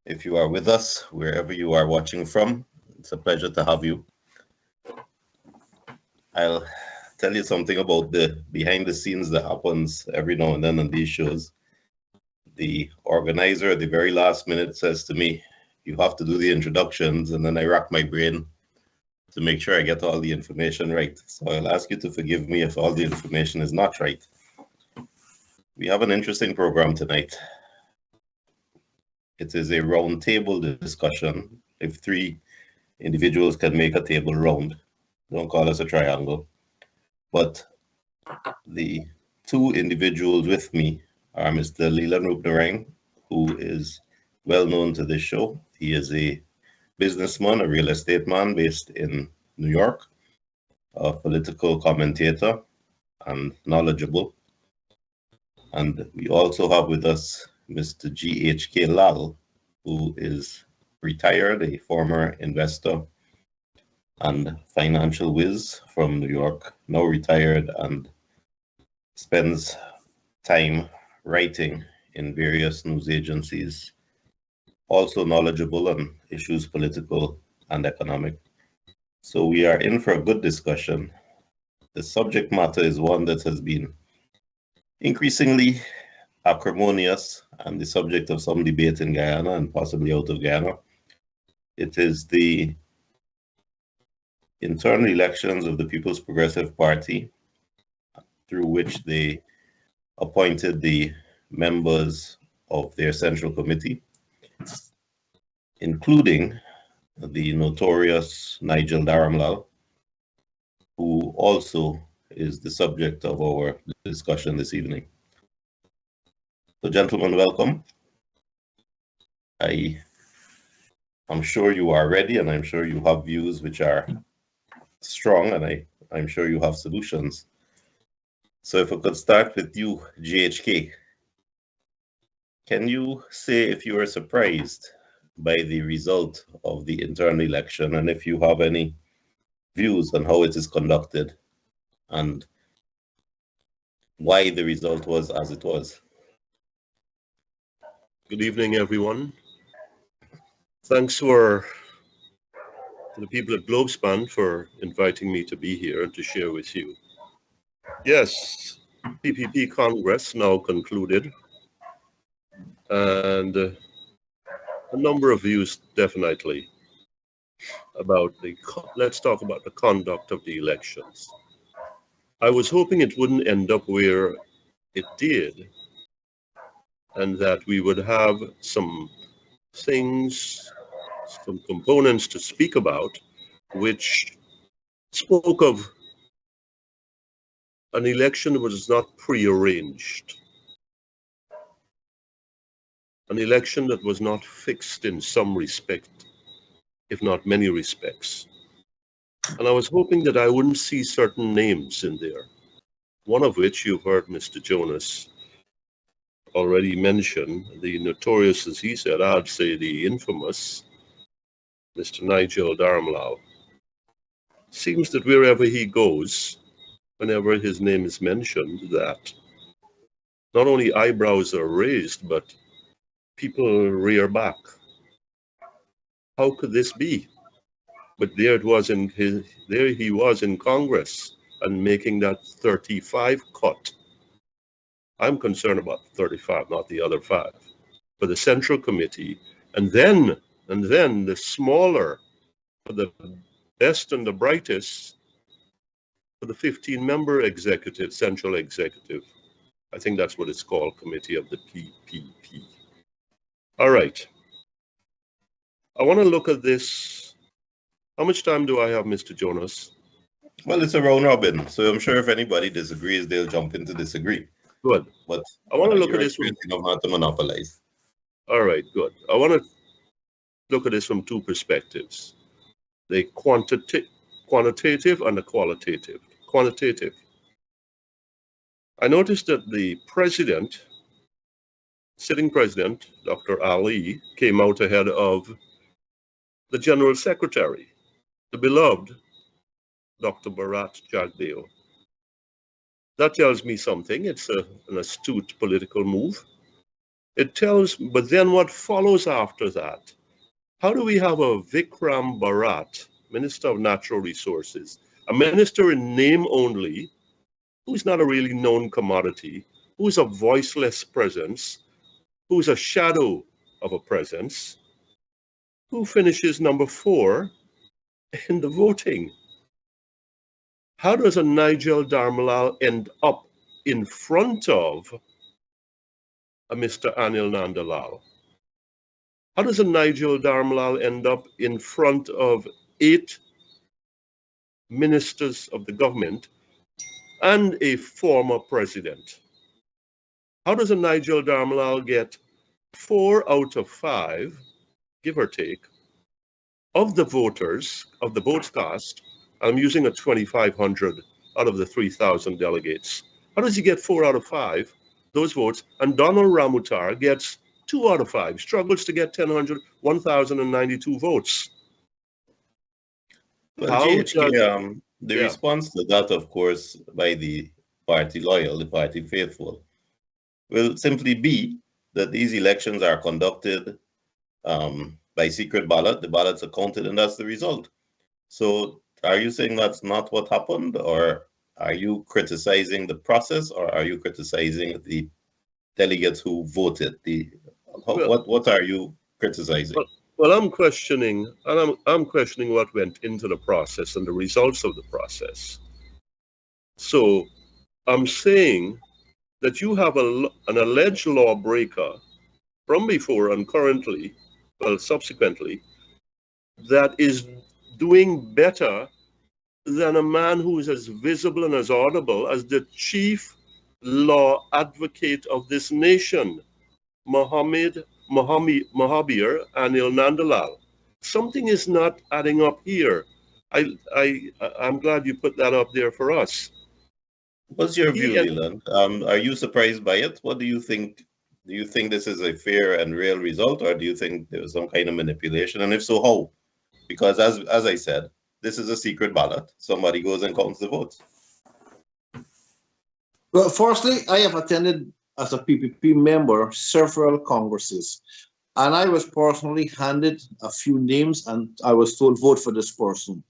If you are with us, wherever you are watching from, it's a pleasure to have you. I'll tell you something about the behind the scenes that happens every now and then on these shows. The organizer at the very last minute says to me, you have to do the introductions, and then I rack my brain to make sure I get all the information right. So I'll ask you to forgive me if all the information is not right. We have an interesting program tonight. It is a round table discussion. If three individuals can make a table round, don't call us a triangle. But the two individuals with me are Mr. Leland Rupnarang, who is well known to this show. He is a businessman, a real estate man based in New York, a political commentator and knowledgeable. And we also have with us Mr. G.H.K. Lal, who is retired, a former investor and financial whiz from New York, now retired and spends time writing in various news agencies, also knowledgeable on issues political and economic. So we are in for a good discussion. The subject matter is one that has been increasingly acrimonious and the subject of some debate in Guyana and possibly out of Guyana. It is the internal elections of the People's Progressive Party, through which they appointed the members of their central committee, including the notorious Nigel Dharamlall, who also is the subject of our discussion this evening. So, gentlemen, welcome. I'm sure you are ready, and I'm sure you have views which are strong, and I'm sure you have solutions. So if I could start with you, GHK, can you say if you are surprised by the result of the internal election, and if you have any views on how it is conducted and why the result was as it was? Good evening, everyone. Thanks to the people at Globespan for inviting me to be here and to share with you. Yes, PPP Congress now concluded, and a number of views definitely about let's talk about the conduct of the elections. I was hoping it wouldn't end up where it did, and that we would have some things, some components to speak about, which spoke of an election that was not prearranged, an election that was not fixed in some respect, if not many respects. And I was hoping that I wouldn't see certain names in there, one of which you've heard Mr. Jonas already mention, the notorious, as he said, I'd say the infamous Mr. Nigel Dharamlall. Seems that wherever he goes, whenever his name is mentioned, that not only eyebrows are raised, but people rear back. How could this be? But there it was there he was in Congress and making that 35 cut. I'm concerned about 35, not the other 5, for the Central Committee, and then the smaller, for the best and the brightest, for the 15-member executive, Central Executive. I think that's what it's called, Committee of the PPP. All right. I want to look at this. How much time do I have, Mr. Jonas? Well, it's a round robin, so I'm sure if anybody disagrees, they'll jump in to disagree. Good. But I want to look at this from not to monopolize. All right, good. I want to look at this from two perspectives: the quantitative and the qualitative. Quantitative. I noticed that the president, sitting president, Dr. Ali, came out ahead of the general secretary, the beloved Dr. Bharat Jagdeo. That tells me something. It's an astute political move. It tells, but then what follows after that? How do we have a Vikram Bharat, Minister of Natural Resources, a minister in name only, who is not a really known commodity, who is a voiceless presence, who is a shadow of a presence, who finishes number 4 in the voting? How does a Nigel Dharamlall end up in front of a Mr. Anil Nandalal? How does a Nigel Dharamlall end up in front of 8 ministers of the government and a former president? How does a Nigel Dharamlall get 4 out of 5, give or take, of the voters, of the votes cast? I'm using a 2,500 out of the 3,000 delegates. How does he get 4 out of 5, those votes? And Donald Ramutar gets 2 out of 5, struggles to get 1,092 votes. Well, GHK, the response to that, of course, by the party loyal, the party faithful, will simply be that these elections are conducted by secret ballot. The ballots are counted, and that's the result. So are you saying that's not what happened, or are you criticizing the process, or are you criticizing the delegates who voted? What are you criticizing? Well, I'm questioning, and I'm questioning what went into the process and the results of the process. So I'm saying that you have an alleged lawbreaker from before and currently, well, subsequently, that is doing better than a man who is as visible and as audible as the chief law advocate of this nation, Mahabir Anil Nandalal. Something is not adding up here. I'm glad you put that up there for us. What's your view, Leland? Are you surprised by it? What do you think? Do you think this is a fair and real result, or do you think there was some kind of manipulation? And if so, how? Because as I said, this is a secret ballot. Somebody goes and counts the votes. Well, firstly, I have attended as a PPP member several congresses, and I was personally handed a few names, and I was told, vote for this person.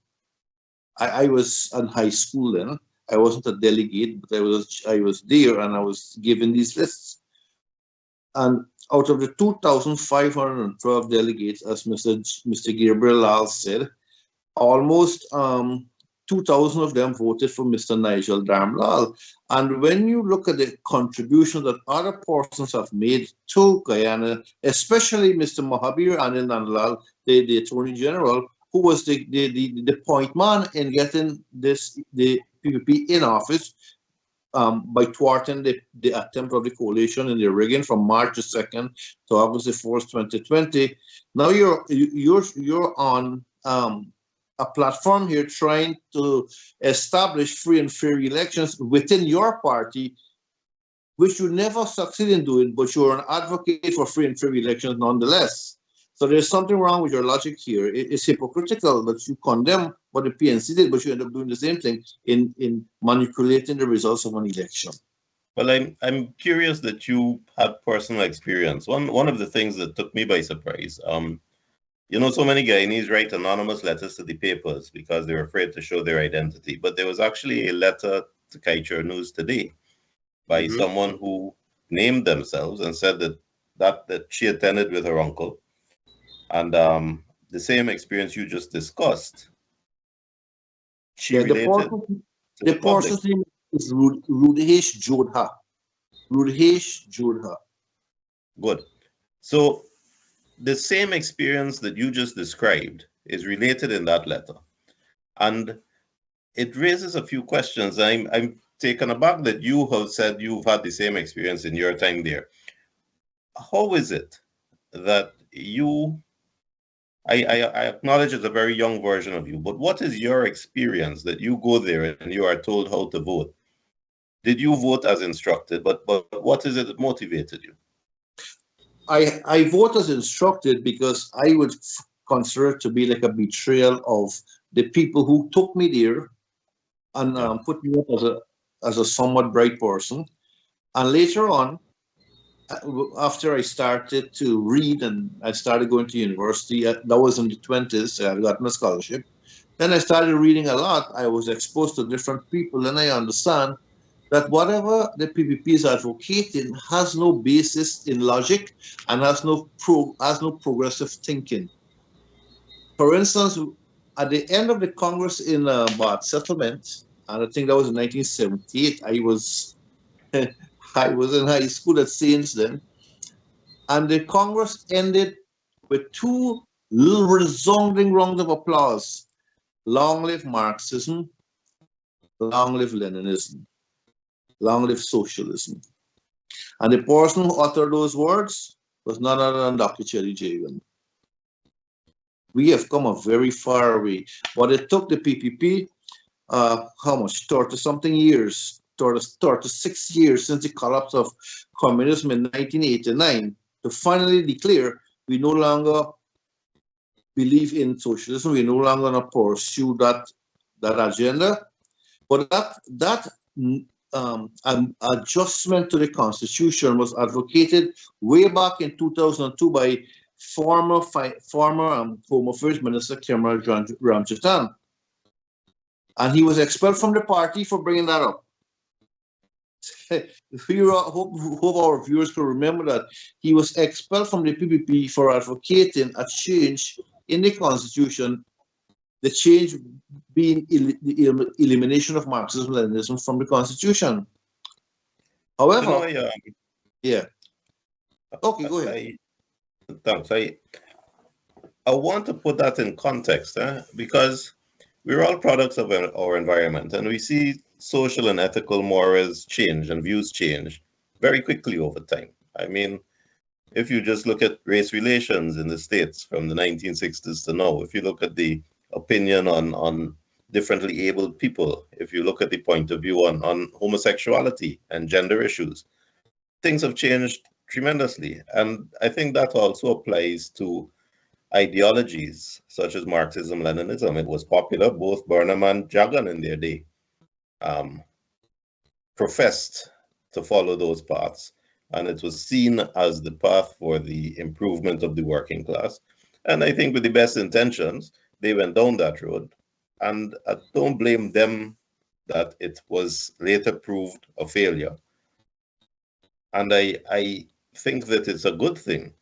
I was in high school then. I wasn't a delegate, but I was there, and I was given these lists. And out of the 2,512 delegates, as Mr. Gabriel Lal said, almost 2,000 of them voted for Mr. Nigel Dharamlall. And when you look at the contribution that other persons have made to Guyana, especially Mr. Mahabir Anil Nandalal, the Attorney General, who was the point man in getting the PPP in office, by thwarting the attempt of the coalition in the rigging from March the 2nd to August the 4th, 2020. Now you're on a platform here trying to establish free and fair elections within your party, which you never succeed in doing, but you're an advocate for free and fair elections nonetheless. So there's something wrong with your logic here. It's hypocritical that you condemn what the PNC did, but you end up doing the same thing in manipulating the results of an election. Well, I'm curious that you had personal experience. One of the things that took me by surprise, you know, so many Guyanese write anonymous letters to the papers because they're afraid to show their identity. But there was actually a letter to Kaichur News today by someone who named themselves and said that she attended with her uncle. And the same experience you just discussed, she related the person's name is Rudhesh Jodha. Rudhesh Jodha. Good. So the same experience that you just described is related in that letter. And it raises a few questions. I'm taken aback that you have said you've had the same experience in your time there. How is it that you... I acknowledge it's a very young version of you, but what is your experience that you go there and you are told how to vote? Did you vote as instructed? But what is it that motivated you? I vote as instructed because I would consider it to be like a betrayal of the people who took me there and put me up as a somewhat bright person. And later on, after I started to read and I started going to university, that was in the 20s, I got my scholarship. Then I started reading a lot. I was exposed to different people, and I understand that whatever the PPP is advocating has no basis in logic and has no progressive thinking. For instance, at the end of the Congress in Bath settlement, and I think that was in 1978, I was I was in high school at Saints then, and the Congress ended with two resounding rounds of applause. Long live Marxism, long live Leninism, long live socialism. And the person who uttered those words was none other than Dr. Chelly Jagan. We have come a very far way. But it took the PPP, how much? 30-something years, 36 years since the collapse of communism in 1989 to finally declare we no longer believe in socialism, we no longer going to pursue that agenda. But that adjustment to the Constitution was advocated way back in 2002 by former Home Affairs Minister Kemal Ramjatan. And he was expelled from the party for bringing that up. Hope our viewers can remember that he was expelled from the PPP for advocating a change in the Constitution, the change being the elimination of Marxism-Leninism from the Constitution. However, yeah. Okay, go ahead. Thanks. I want to put that in context, because we're all products of our environment, and we see social and ethical mores change and views change very quickly over time. I mean, if you just look at race relations in the States from the 1960s to now, if you look at the opinion on differently abled people, if you look at the point of view on homosexuality and gender issues, things have changed tremendously. And I think that also applies to ideologies such as Marxism, Leninism. It was popular, both Burnham and Jagan in their day professed to follow those paths. And it was seen as the path for the improvement of the working class. And I think with the best intentions, they went down that road. And I don't blame them that it was later proved a failure. And I think that it's a good thing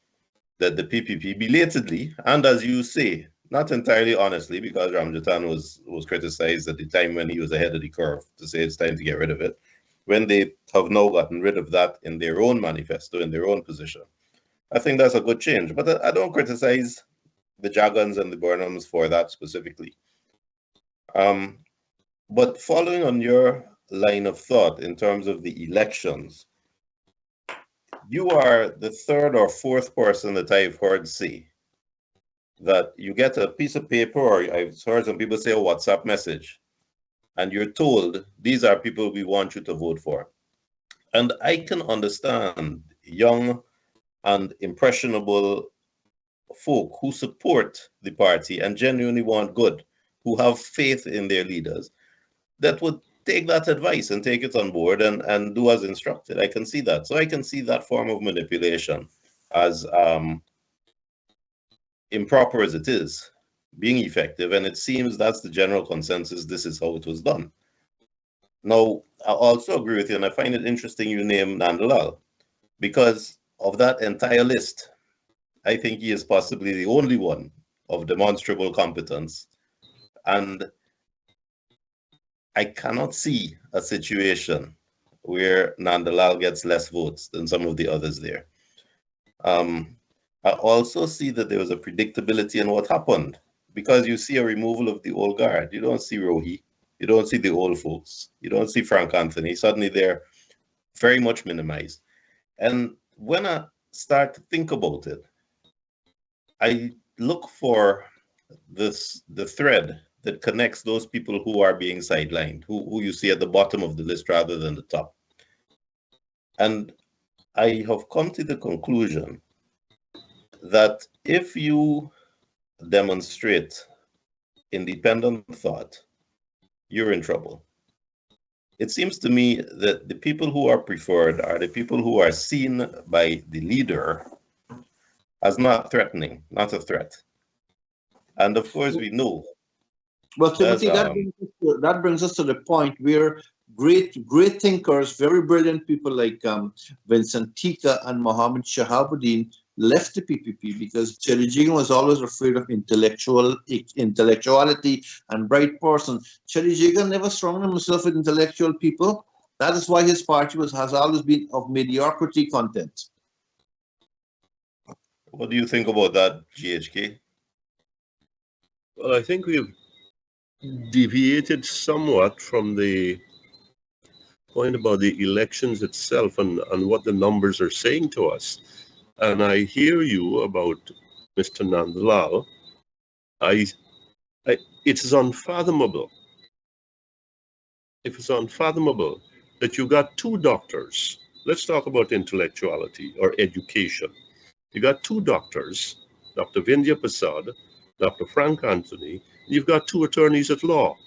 that the PPP belatedly, and as you say, not entirely honestly, because Ramjatan was criticized at the time when he was ahead of the curve to say it's time to get rid of it, when they have now gotten rid of that in their own manifesto, in their own position. I think that's a good change, but I don't criticize the Jagans and the Burnhams for that specifically. But following on your line of thought in terms of the elections, you are the third or fourth person that I've heard say that you get a piece of paper, or I've heard some people say a WhatsApp message, and you're told these are people we want you to vote for. And I can understand young and impressionable folk who support the party and genuinely want good, who have faith in their leaders, that would take that advice and take it on board and do as instructed. I can see that. So I can see that form of manipulation as improper as it is, being effective. And it seems that's the general consensus. This is how it was done. Now, I also agree with you, and I find it interesting you name Dharamlall, because of that entire list, I think he is possibly the only one of demonstrable competence. And I cannot see a situation where Dharamlall gets less votes than some of the others there. I also see that there was a predictability in what happened, because you see a removal of the old guard. You don't see Rohi. You don't see the old folks. You don't see Frank Anthony. Suddenly they're very much minimized. And when I start to think about it, I look for the thread that connects those people who are being sidelined, who you see at the bottom of the list rather than the top. And I have come to the conclusion that if you demonstrate independent thought, you're in trouble. it seems to me that the people who are preferred are the people who are seen by the leader as not threatening, not a threat. And of course, we know. Well, Timothy, that brings us to the point where great thinkers, very brilliant people like Vincent Tika and Mohammed Shahabuddin left the PPP because Cherry Jigan was always afraid of intellectuality and bright person. Cherry Jigan never surrounded himself with intellectual people. That is why his party has always been of mediocrity content. What do you think about that, GHK? Well, I think we've deviated somewhat from the point about the elections itself and what the numbers are saying to us. And I hear you about Mr. Nandlal. It is unfathomable. It is unfathomable that you got two doctors. Let's talk about intellectuality or education. You got two doctors, Dr. Vindhya Prasad, Dr. Frank Anthony. You've got two attorneys at law,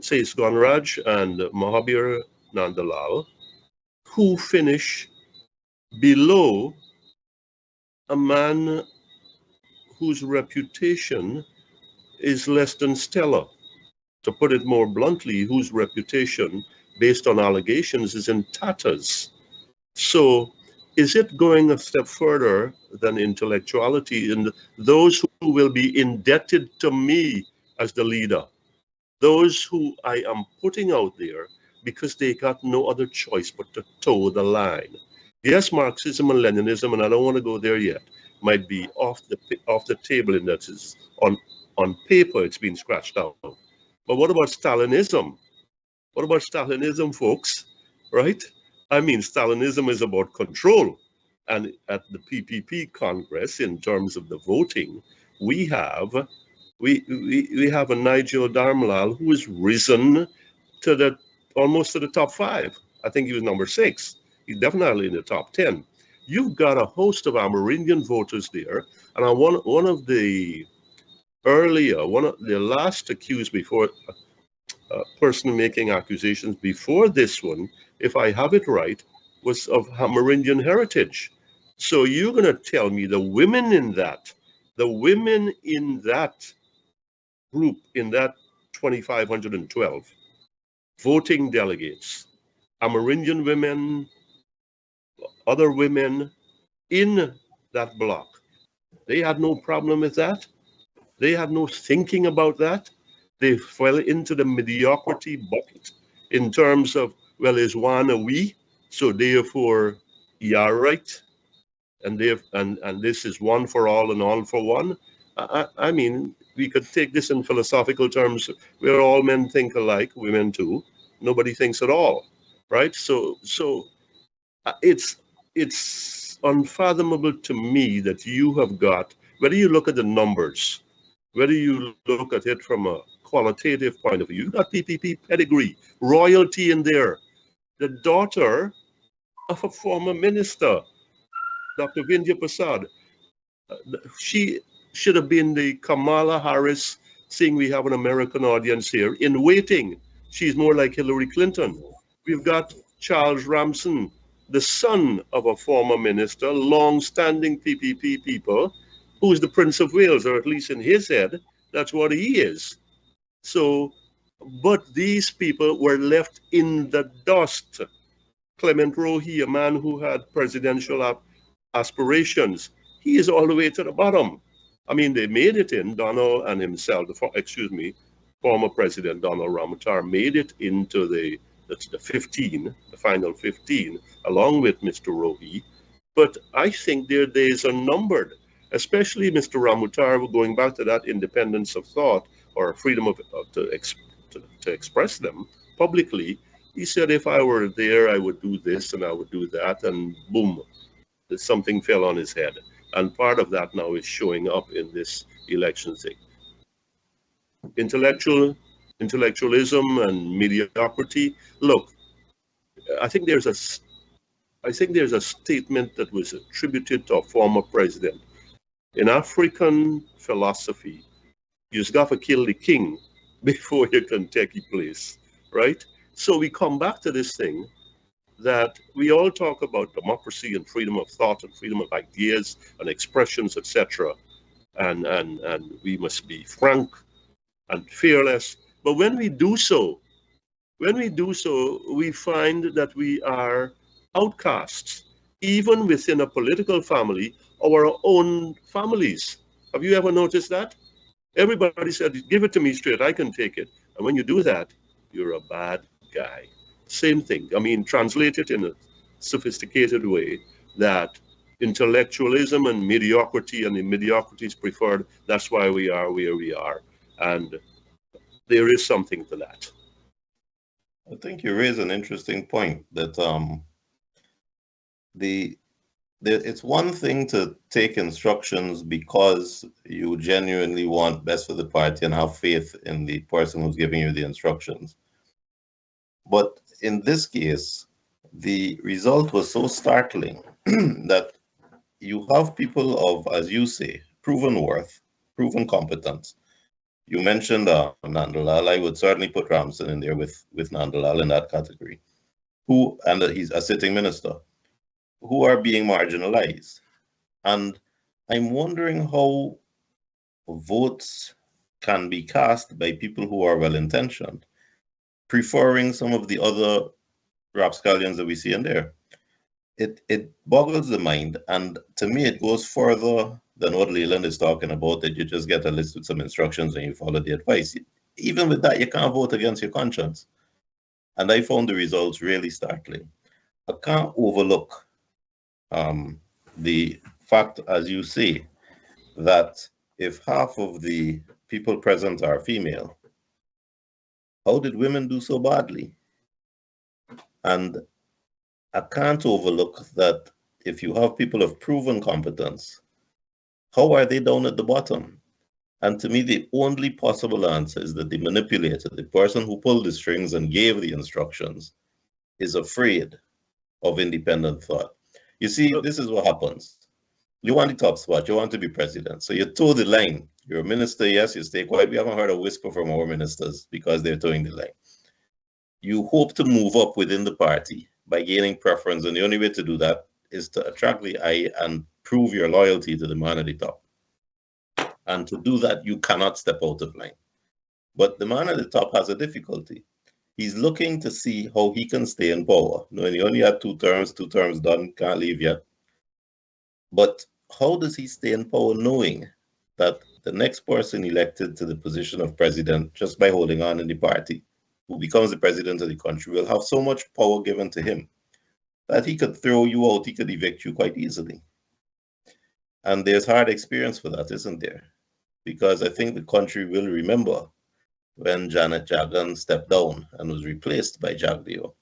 Sais Gonraj and Mahabir Nandlal, who finish below a man whose reputation is less than stellar. To put it more bluntly, whose reputation, based on allegations, is in tatters. So is it going a step further than intellectuality in those who will be indebted to me as the leader? Those who I am putting out there because they got no other choice but to toe the line. Yes, Marxism and Leninism, and I don't want to go there yet, might be off the table in that is on paper it's been scratched out. But what about Stalinism? What about Stalinism, folks? Right? I mean, Stalinism is about control. And at the PPP Congress, in terms of the voting, we have a Nigel Dharamlall who has risen to almost to the top 5. I think he was number 6. He's definitely in the top 10. You've got a host of Amerindian voters there, and one of the last accused before person making accusations before this one, if I have it right, was of Amerindian heritage. So you're going to tell me the women in that group, in that 2,512 voting delegates, Amerindian women, other women in that block, they had no problem with that. They had no thinking about that. They fell into the mediocrity bucket in terms of, well, is one a we, so therefore you are right, and this is one for all and all for one. I mean, we could take this in philosophical terms where all men think alike, women too. Nobody thinks at all, right? So it's unfathomable to me that you have got, whether you look at the numbers, whether you look at it from a qualitative point of view, you've got PPP pedigree, royalty in there. The daughter of a former minister, Dr. Vindhya Prasad, she should have been the Kamala Harris, seeing we have an American audience here, in waiting. She's more like Hillary Clinton. We've got Charles Ramson, the son of a former minister, long-standing PPP people, who's the Prince of Wales, or at least in his head, that's what he is. So, but these people were left in the dust. Clement Rohi, a man who had presidential aspirations, he is all the way to the bottom. I mean, they made it in, Donald and himself, former President Donald Ramotar made it into the 15, the final 15, along with Mr. Rohi. But I think their days are numbered, especially Mr. Ramotar, going back to that independence of thought or freedom to express them publicly. He said, if I were there, I would do this and I would do that, and boom, something fell on his head. And part of that now is showing up in this election thing. Intellectualism and mediocrity. Look, I think there's a statement that was attributed to a former president. In African philosophy, you just got to kill the king before you can take his place, right? So we come back to this thing that we all talk about democracy and freedom of thought and freedom of ideas and expressions, etc. And we must be frank and fearless. But when we do so, we find that we are outcasts, even within a political family or our own families. Have you ever noticed that? Everybody said, give it to me straight, I can take it. And when you do that, you're a bad guy. Same thing. I mean, translate it in a sophisticated way that intellectualism and mediocrity, and the mediocrity is preferred. That's why we are where we are. And there is something to that. I think you raise an interesting point that it's one thing to take instructions because you genuinely want best for the party and have faith in the person who's giving you the instructions. But in this case, the result was so startling that you have people of, as you say, proven worth, proven competence. You mentioned Nandalal. I would certainly put Ramson in there with Nandalal in that category, and he's a sitting minister, who are being marginalized. And I'm wondering how votes can be cast by people who are well-intentioned, preferring some of the other rapscallions that we see in there. It boggles the mind, and to me it goes further than what Leland is talking about, that you just get a list with some instructions and you follow the advice. Even with that, you can't vote against your conscience. And I found the results really startling. I can't overlook the fact, as you say, that if half of the people present are female, how did women do so badly? And I can't overlook that if you have people of proven competence, how are they down at the bottom? And to me, the only possible answer is that the manipulator, the person who pulled the strings and gave the instructions, is afraid of independent thought. You see, this is what happens. You want the top spot, you want to be president. So you toe the line. You're a minister, yes, you stay quiet. We haven't heard a whisper from our ministers because they're towing the line. You hope to move up within the party by gaining preference, and the only way to do that is to attract the eye and prove your loyalty to the man at the top. And to do that, you cannot step out of line. But the man at the top has a difficulty. He's looking to see how he can stay in power. No, he only had two terms done, can't leave yet. But how does he stay in power knowing that the next person elected to the position of president, just by holding on in the party, who becomes the president of the country, will have so much power given to him that he could throw you out, he could evict you quite easily? And there's hard experience for that, isn't there? Because I think the country will remember when Janet Jagan stepped down and was replaced by Jagdeo.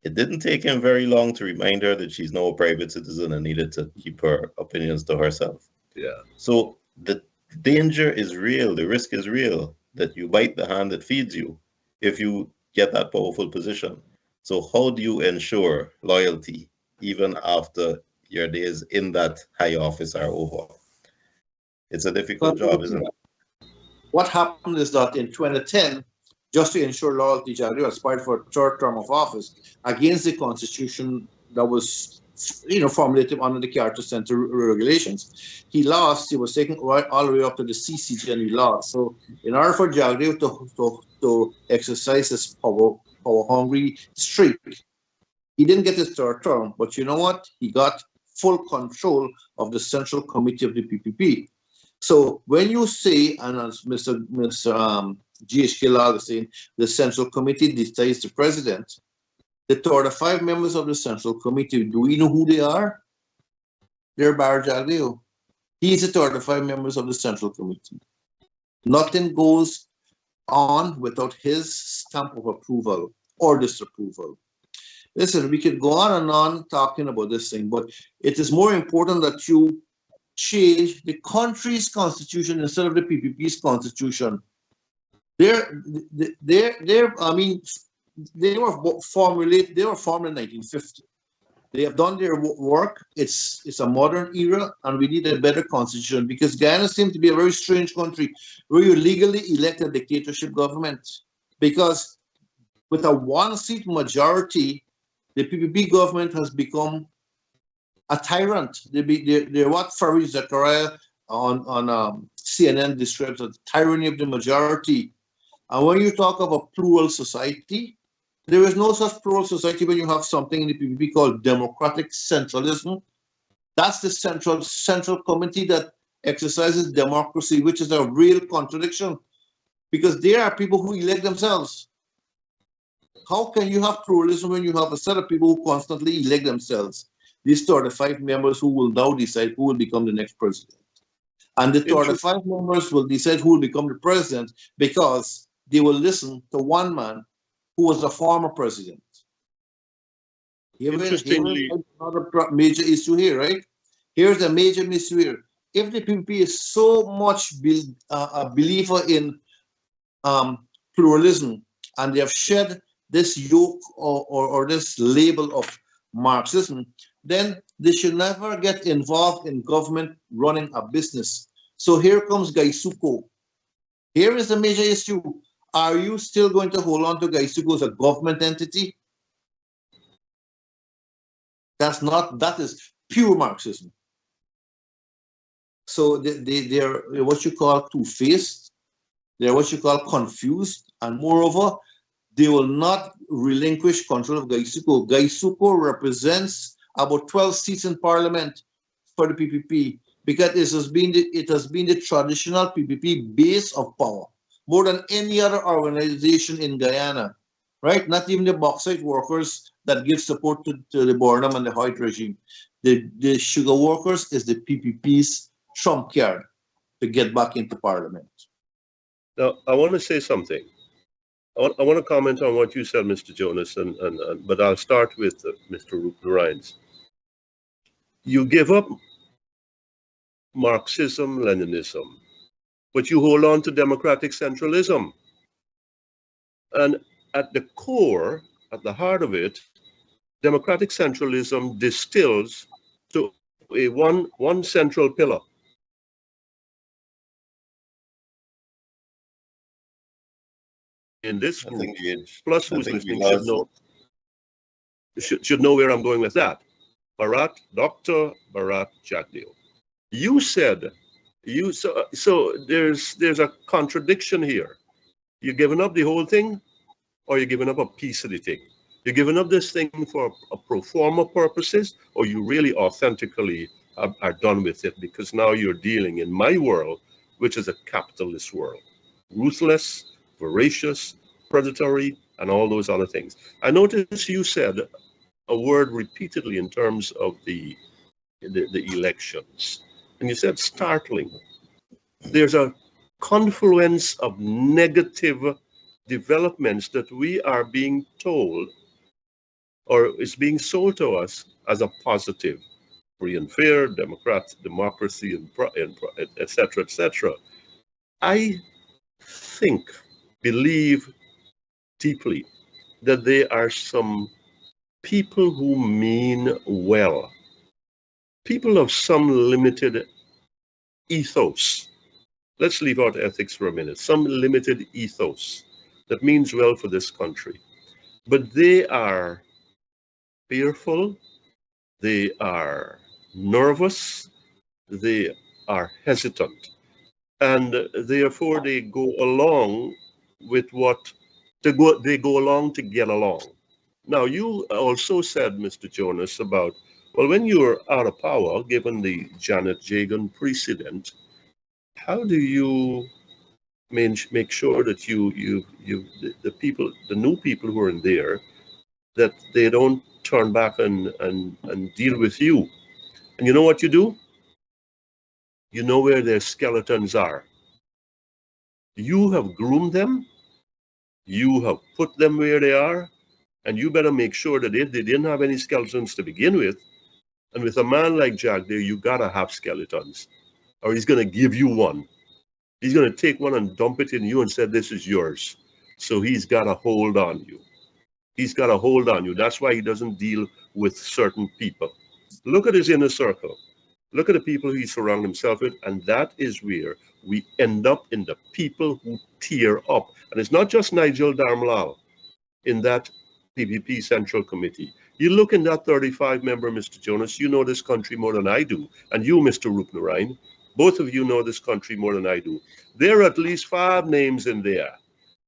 It didn't take him very long to remind her that she's now a private citizen and needed to keep her opinions to herself. Yeah. So the danger is real, the risk is real, that you bite the hand that feeds you if you get that powerful position. So how do you ensure loyalty even after your days in that high office are over? It's a difficult job, isn't it? What happened is that in 2010, just to ensure loyalty, Jagdeo aspired for a third term of office against the constitution that was, formulated under the Charter Center regulations. He lost. He was taken right all the way up to the CCG, and he lost. So, in order for Jagdeo to exercise his power-hungry streak, he didn't get his third term. But you know what? He got full control of the Central Committee of the PPP. So when you say, and as Mr. GHK Lal is saying, the Central Committee decides the president, the 35 members of the Central Committee, do we know who they are? They're Bar Jagdeo. He is the 35 members of the Central Committee. Nothing goes on without his stamp of approval or disapproval. Listen, we could go on and on talking about this thing, but it is more important that you change the country's constitution instead of the PPP's constitution. They were formed in 1950. They have done their work. It's a modern era, and we need a better constitution, because Guyana seems to be a very strange country where you legally elect a dictatorship government. Because with a one-seat majority, the PPP government has become a tyrant. They're what Farid Zakaria on CNN describes as the tyranny of the majority. And when you talk of a plural society, there is no such plural society when you have something in the PPP called democratic centralism. That's the central committee that exercises democracy, which is a real contradiction, because there are people who elect themselves. How can you have pluralism when you have a set of people who constantly elect themselves? These 35 members who will now decide who will become the next president. And the 35 members will decide who will become the president because they will listen to one man who was a former president. Interestingly, another major issue here, right? Here's a major issue here. If the PPP is so much a believer in pluralism, and they have shed this yoke or this label of Marxism, then they should never get involved in government running a business. So here comes Gaisuco. Here is a major issue. Are you still going to hold on to Gaisuco as a government entity? That is pure Marxism. So they're what you call two-faced, they're what you call confused, and moreover, they will not relinquish control of Gaisuco. Gaisuco represents about 12 seats in parliament for the PPP because it has been the traditional PPP base of power, more than any other organization in Guyana, right? Not even the bauxite workers that give support to the Burnham and the Hoyt regime. The sugar workers is the PPP's trump card to get back into parliament. Now, I want to say something. I want to comment on what you said, Mr. Jonas, but I'll start with Mr. Rines. You give up Marxism, Leninism, but you hold on to democratic centralism. And at the core, at the heart of it, democratic centralism distills to a one central pillar. In this group, plus who's listening should know where I'm going with that. Dr. Bharat Jagdeo. You said so there's a contradiction here. You're giving up the whole thing, or you're giving up a piece of the thing. You're giving up this thing for a pro forma purposes, or you really authentically are done with it because now you're dealing in my world, which is a capitalist world, ruthless, voracious, predatory, and all those other things. I noticed you said a word repeatedly in terms of the elections, and you said startling. There's a confluence of negative developments that we are being told, or is being sold to us as a positive, free and fair, democracy, and etc., etc. I believe deeply that there are some people who mean well, people of some limited ethos. Let's leave out ethics for a minute. Some limited ethos that means well for this country. But they are fearful, they are nervous, they are hesitant. And therefore they go along with they go along to get along. Now, you also said, Mr. Jonas, about, well, when you're out of power, given the Janet Jagan precedent, how do you make sure that the new people who are in there, that they don't turn back and deal with you? And you know what you do? You know where their skeletons are. You have groomed them, you have put them where they are, and you better make sure that if they didn't have any skeletons to begin with, and with a man like Jack there, you gotta have skeletons, or he's gonna give you one. He's gonna take one and dump it in you and say, this is yours. So he's got a hold on you. He's got a hold on you. That's why he doesn't deal with certain people. Look at his inner circle. Look at the people he surrounds himself with, and that is where we end up in the people who tear up. And it's not just Nigel Dharamlall. in that PPP Central Committee. You look in that 35-member, Mr. Jonas, you know this country more than I do. And you, Mr. Rupnarain, both of you know this country more than I do. There are at least 5 names in there.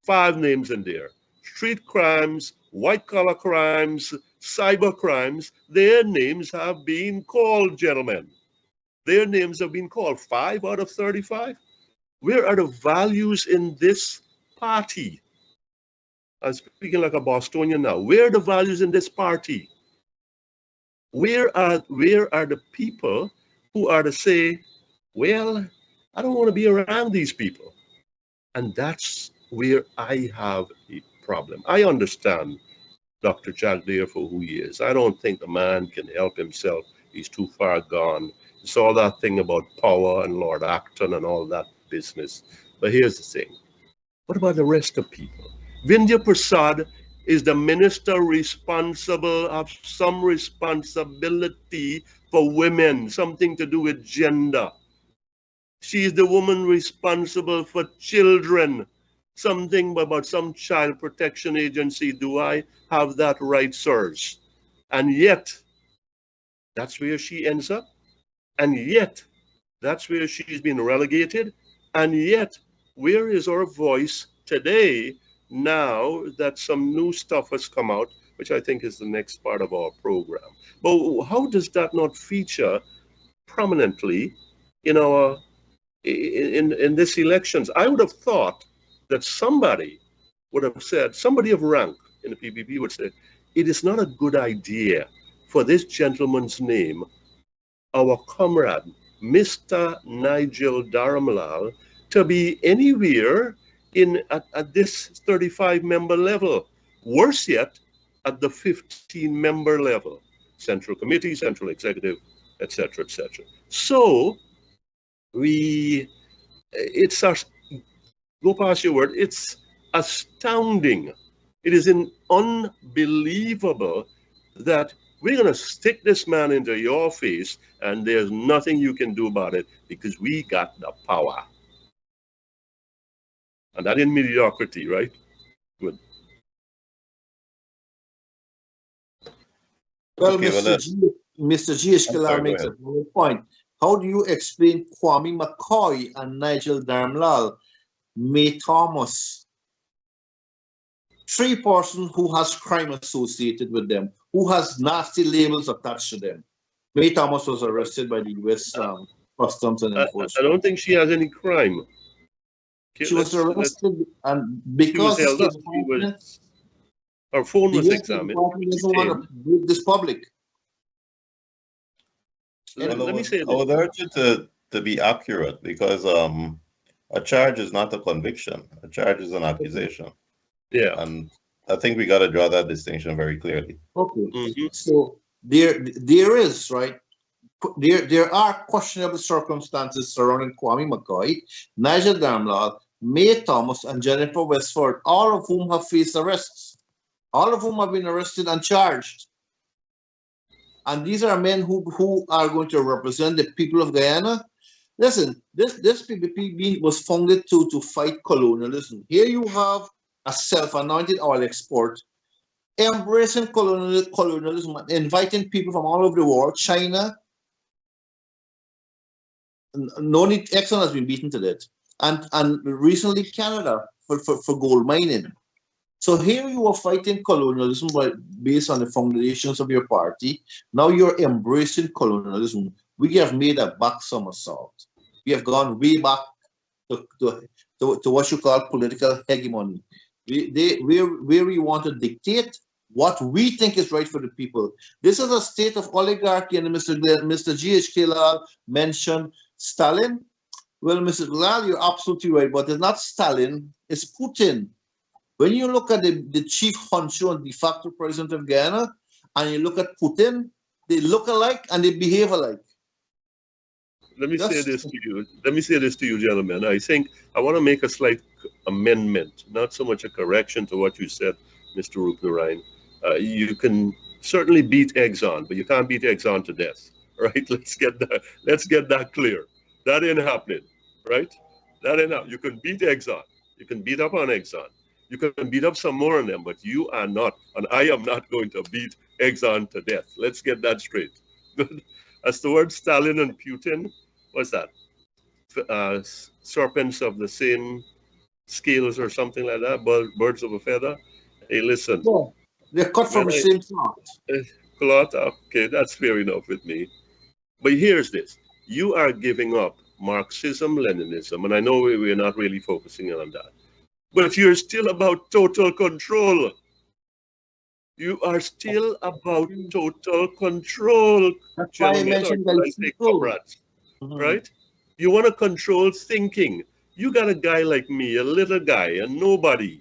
5 names in there. Street crimes, white-collar crimes, cyber crimes, their names have been called, gentlemen. Their names have been called. 5 out of 35? Where are the values in this party? I'm speaking like a Bostonian now. Where are the values in this party? Where are the people who are to say, well, I don't want to be around these people? And that's where I have a problem. I understand Dr. Jagdeo for who he is. I don't think the man can help himself. He's too far gone. It's all that thing about power and Lord Acton and all that business. But here's the thing. What about the rest of people? Vindhya Prasad is the minister responsible of some responsibility for women, something to do with gender. She is the woman responsible for children, something about some child protection agency. Do I have that right, sirs? And yet, that's where she ends up. And yet, that's where she's been relegated. And yet, where is our voice today, now that some new stuff has come out, which I think is the next part of our program? But how does that not feature prominently in our in this elections? I would have thought that somebody would have said, somebody of rank in the PPP would say, it is not a good idea for this gentleman's name, our comrade, Mr. Nigel Dharamlall, to be anywhere at this 35-member level. Worse yet, at the 15-member level. Central Committee, Central Executive, etc., etc. So, it's go past your word, it's astounding. It is unbelievable that we're going to stick this man into your face and there's nothing you can do about it because we got the power. And that in mediocrity, right? Good. Well, Okay, Mr. G. Escalar makes a good point. How do you explain Kwame McCoy and Nigel Dharamlall, May Thomas, 3 persons who has crime associated with them, who has nasty labels attached to them? May Thomas was arrested by the U.S. Customs and Enforcement. I don't think she has any crime. She was arrested, and because her phone was examined. Doesn't want to make this public. Let me say this. I would urge you to be accurate, because a charge is not a conviction. A charge is an accusation. Yeah. And I think we got to draw that distinction very clearly. Okay. So there is, right? There are questionable circumstances surrounding Kwame McCoy, Nigel Dharamlall, May Thomas, and Jennifer Westford, all of whom have faced arrests. All of whom have been arrested and charged. And these are men who are going to represent the people of Guyana. Listen, this PPP was founded to fight colonialism. Here you have a self-anointed oil export, embracing colonialism, inviting people from all over the world. China, no need, Exxon has been beaten to death. And recently Canada for gold mining. So here you are fighting colonialism based on the foundations of your party. Now you're embracing colonialism. We have made a back somersault. We have gone way back to what you call political hegemony. Where we want to dictate what we think is right for the people. This is a state of oligarchy, and Mr. G.H.K. Lal mentioned Stalin. Well, Mr. Lal, you're absolutely right, but it's not Stalin, it's Putin. When you look at the chief honcho and de facto president of Guyana, and you look at Putin, they look alike and they behave alike. Let me say this to you, gentlemen. I think I want to make a slight amendment, not so much a correction to what you said, Mr. Rupnarain. You can certainly beat Exxon, but you can't beat Exxon to death, right? Let's get that clear. That ain't happening, right? That ain't happening. You can beat Exxon. You can beat up on Exxon. You can beat up some more on them, but you are not, and I am not going to beat Exxon to death. Let's get that straight. As the word Stalin and Putin, what's that? Serpents of the same scales or something like that, birds of a feather. Hey, listen. No, they're cut from the same cloth. Cloth, okay, that's fair enough with me. But here's this. You are giving up Marxism, Leninism, and I know we're not really focusing on that. But you're still about total control. You are still about total control, That's why I gentlemen, or mentioned should I that say people. comrades, right? You want to control thinking. You got a guy like me, a little guy, a nobody,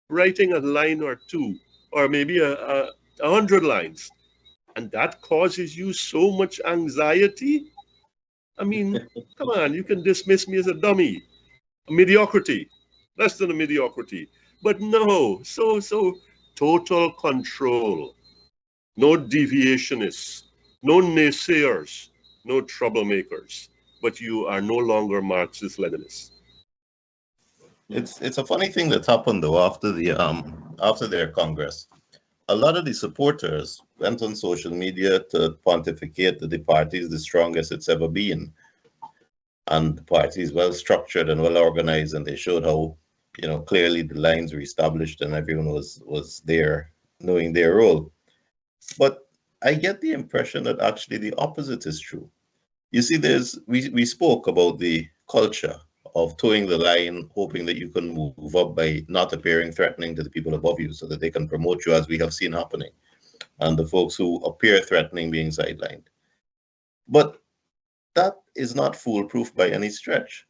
writing a line or two, or maybe a 100 lines, and that causes you so much anxiety. I mean, come on, you can dismiss me as a dummy, a mediocrity, less than a mediocrity. But no, so total control, no deviationists, no naysayers, no troublemakers. But you are no longer Marxist-Leninists. It's a funny thing that happened though after their Congress. A lot of the supporters went on social media to pontificate that the party is the strongest it's ever been. And the party is well structured and well organized, and they showed how, clearly the lines were established and everyone was there knowing their role. But I get the impression that actually the opposite is true. You see, we spoke about the culture of towing the line, hoping that you can move up by not appearing threatening to the people above you so that they can promote you, as we have seen happening, and the folks who appear threatening being sidelined. But that is not foolproof by any stretch.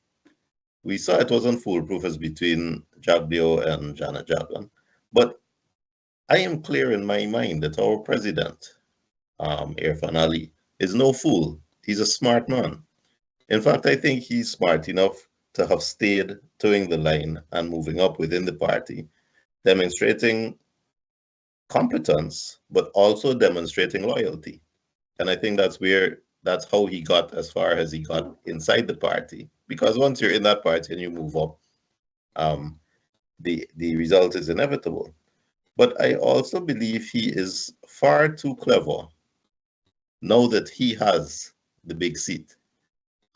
We saw it wasn't foolproof as between Jagdeo and Janet Jagan. But I am clear in my mind that our president, Irfan Ali, is no fool. He's a smart man. In fact, I think he's smart enough to have stayed towing the line and moving up within the party, demonstrating competence, but also demonstrating loyalty. And I think that's how he got as far as he got inside the party. Because once you're in that party and you move up, the result is inevitable. But I also believe he is far too clever now that he has the big seat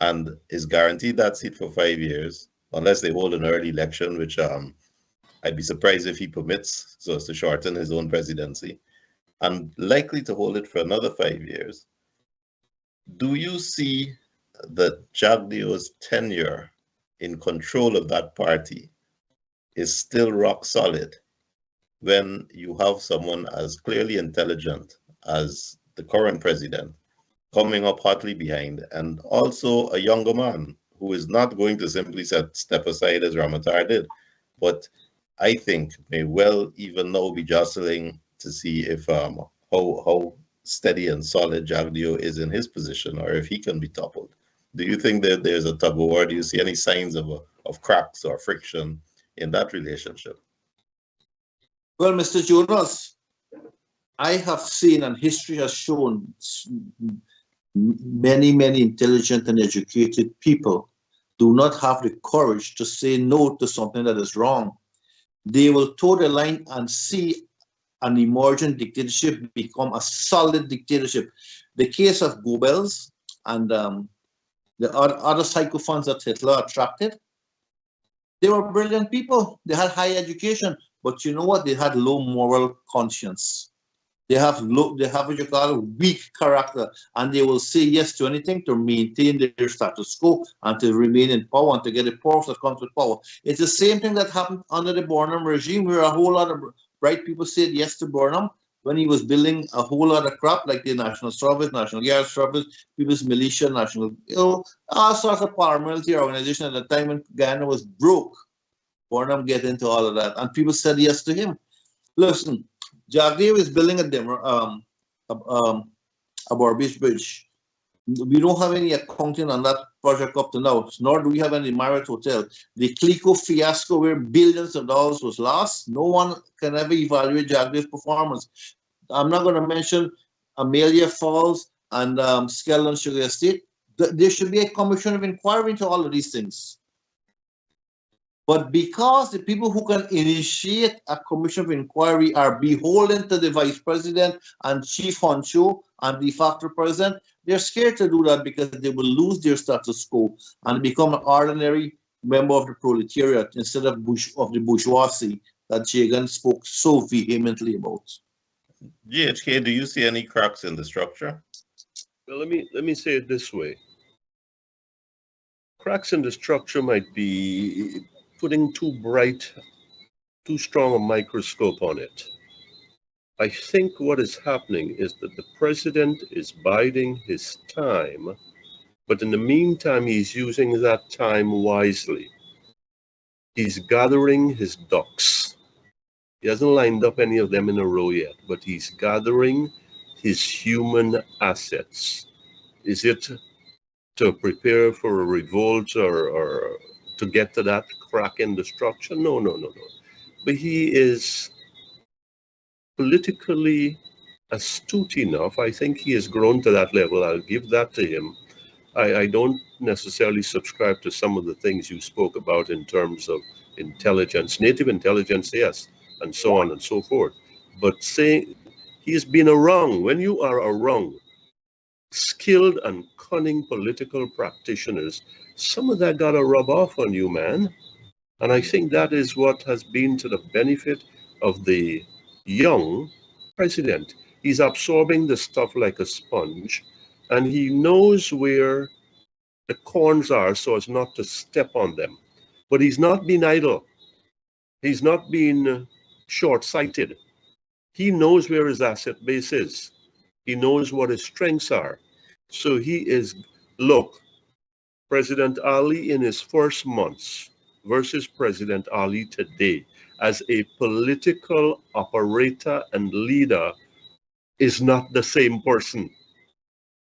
and is guaranteed that seat for 5 years, unless they hold an early election, which I'd be surprised if he permits, so as to shorten his own presidency, and likely to hold it for another 5 years. Do you see that Jagdeo's tenure in control of that party is still rock solid when you have someone as clearly intelligent as the current president coming up hotly behind, and also a younger man who is not going to simply step aside as Ramatar did, but I think may well even now be jostling to see if how steady and solid Jagdeo is in his position, or if he can be toppled. Do you think that there's a tug of war? Do you see any signs of cracks or friction in that relationship? Well, Mr. Jonas, I have seen, and history has shown, many intelligent and educated people do not have the courage to say no to something that is wrong. They will toe the line and see an emergent dictatorship become a solid dictatorship. The case of Goebbels and the other sycophants that Hitler attracted, they were brilliant people. They had high education, but you know what? They had low moral conscience. They have what you call a weak character, and they will say yes to anything to maintain their status quo and to remain in power and to get the power that comes with power. It's the same thing that happened under the Burnham regime, where a whole lot of bright people said yes to Burnham when he was building a whole lot of crap like the National Service, National Guard Service, People's Militia, all sorts of paramilitary organizations at the time when Guyana was broke. Burnham get into all of that, and people said yes to him. Listen, Jagdeo is building a Barbies Bridge. We don't have any accounting on that project up to now, nor do we have any Marriott Hotel. The Clico fiasco where billions of dollars was lost, no one can ever evaluate Jagdeo's performance. I'm not going to mention Amelia Falls and Skeleton Sugar Estate. There should be a commission of inquiry into all of these things. But because the people who can initiate a commission of inquiry are beholden to the vice president and chief honcho and de facto president, they're scared to do that because they will lose their status quo and become an ordinary member of the proletariat instead of the bourgeoisie that Jagan spoke so vehemently about. GHK, do you see any cracks in the structure? Well, let me say it this way. Cracks in the structure might be putting too strong a microscope on it. I think what is happening is that the president is biding his time, but in the meantime, he's using that time wisely. He's gathering his ducks. He hasn't lined up any of them in a row yet, but he's gathering his human assets. Is it to prepare for a revolt or to get to that crack in the structure? No. But he is politically astute enough. I think he has grown to that level. I'll give that to him. I don't necessarily subscribe to some of the things you spoke about in terms of intelligence, native intelligence, yes, and so on and so forth. But saying he's been around, when you are around skilled and cunning political practitioners, some of that got to rub off on you, man. And I think that is what has been to the benefit of the young president. He's absorbing the stuff like a sponge, and he knows where the corns are so as not to step on them. But he's not been idle. He's not been short-sighted. He knows where his asset base is. He knows what his strengths are. So he is, look, President Ali in his first months versus President Ali today as a political operator and leader is not the same person.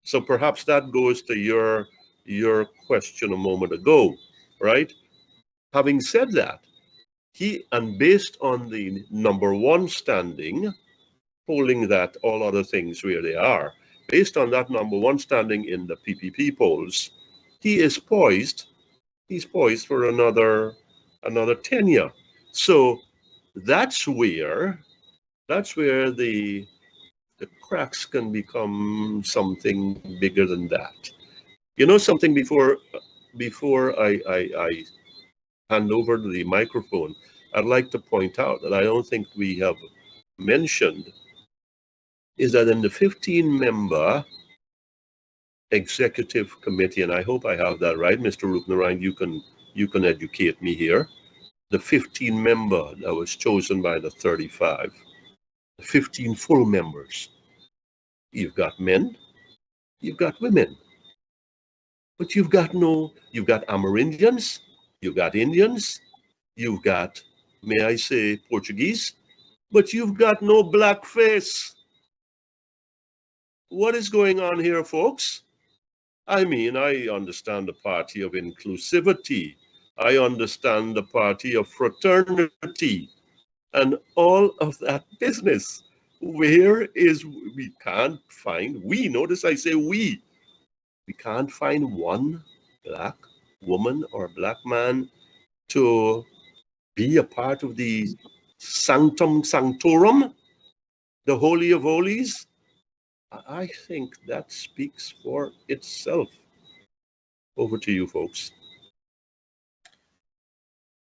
So perhaps that goes to your question a moment ago, right? Having said that, and based on the #1 standing, polling that all other things where they are, based on that #1 standing in the PPP polls, he is poised. He's poised for another tenure. So that's where the cracks can become something bigger than that. You know something, before I hand over the microphone, I'd like to point out that I don't think we have mentioned is that in the 15-member executive committee, and I hope I have that right, Mr. Rupnarine, you can educate me here. The 15-member that was chosen by the 35, the 15 full members. You've got men, you've got women, but you've got Amerindians, you've got Indians, you've got, may I say, Portuguese, but you've got no black face. What is going on here, folks? I mean, I understand the party of inclusivity. I understand the party of fraternity and all of that business. Where is, we can't find, notice I say we can't find one black woman or black man to be a part of the sanctum sanctorum, the holy of holies. I think that speaks for itself. Over to you, folks.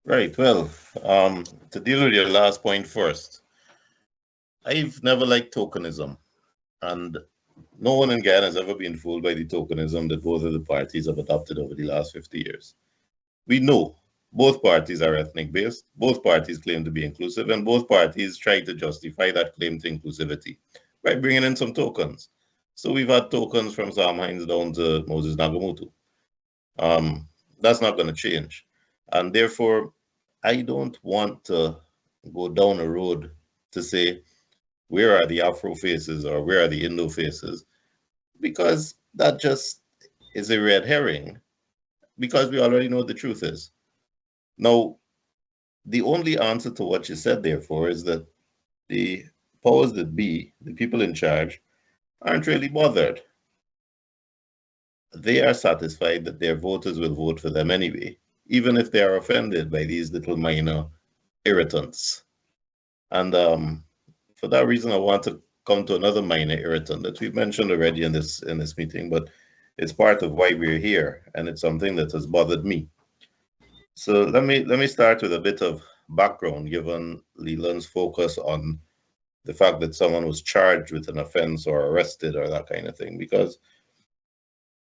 Right. Well, to deal with your last point first, I've never liked tokenism, and no one in Guyana has ever been fooled by the tokenism that both of the parties have adopted over the last 50 years. We know both parties are ethnic-based, both parties claim to be inclusive, and both parties try to justify that claim to inclusivity by bringing in some tokens. So we've had tokens from Sam Hines down to Moses Nagamutu. That's not going to change. And therefore, I don't want to go down a road to say, where are the Afro faces or where are the Indo faces? Because that just is a red herring, because we already know what the truth is. Now, the only answer to what you said, therefore, is that the powers that be, the people in charge, aren't really bothered. They are satisfied that their voters will vote for them anyway, even if they are offended by these little minor irritants. And for that reason, I want to come to another minor irritant that we've mentioned already in this meeting, but it's part of why we're here, and it's something that has bothered me. So let me start with a bit of background, given Leland's focus on the fact that someone was charged with an offense or arrested or that kind of thing, because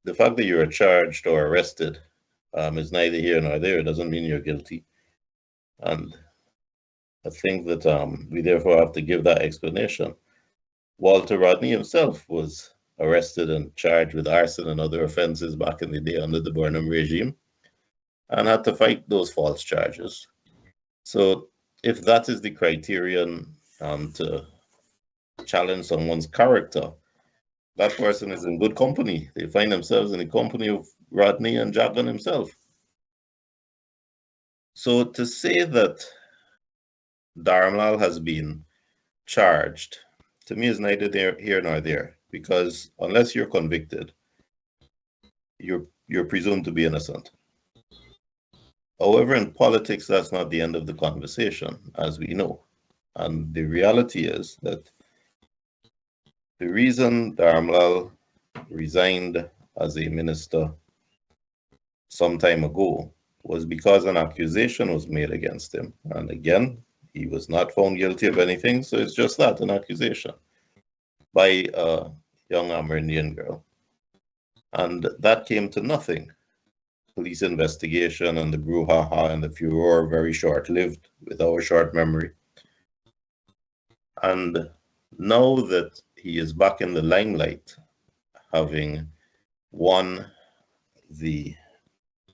the fact that you're charged or arrested is neither here nor there. It doesn't mean you're guilty. And I think that we therefore have to give that explanation. Walter Rodney himself was arrested and charged with arson and other offenses back in the day under the Burnham regime, and had to fight those false charges. So if that is the criterion to challenge someone's character, that person is in good company. They find themselves in the company of Rodney and Jagan himself. So to say that Dharamlall has been charged, to me, is neither here nor there, because unless you're convicted, you're presumed to be innocent. However, in politics, that's not the end of the conversation, as we know. And the reality is that the reason Dharamlall resigned as a minister some time ago was because an accusation was made against him. And again, he was not found guilty of anything, so it's just that, an accusation by a young Amerindian girl. And that came to nothing. Police investigation and the brouhaha and the furor, very short-lived with our short memory. And now that he is back in the limelight, having won the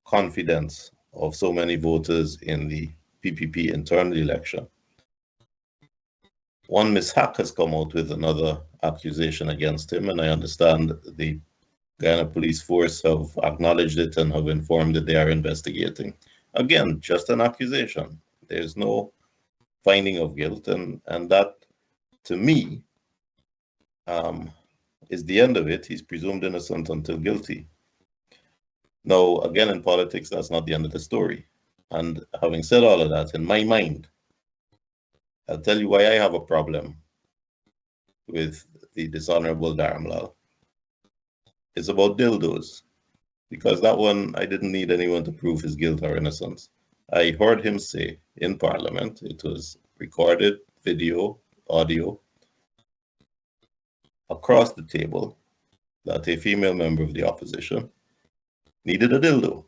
confidence of so many voters in the PPP internal election, one Ms. Hack has come out with another accusation against him, and I understand the Guyana Police Force have acknowledged it and have informed that they are investigating. Again, just an accusation. There's no finding of guilt, and that, to me, is the end of it. He's presumed innocent until guilty. Now, again, in politics, that's not the end of the story. And having said all of that, in my mind, I'll tell you why I have a problem with the dishonorable Dharamlall. It's about dildos, because that one, I didn't need anyone to prove his guilt or innocence. I heard him say in Parliament, it was recorded, video, audio, across the table, that a female member of the opposition needed a dildo.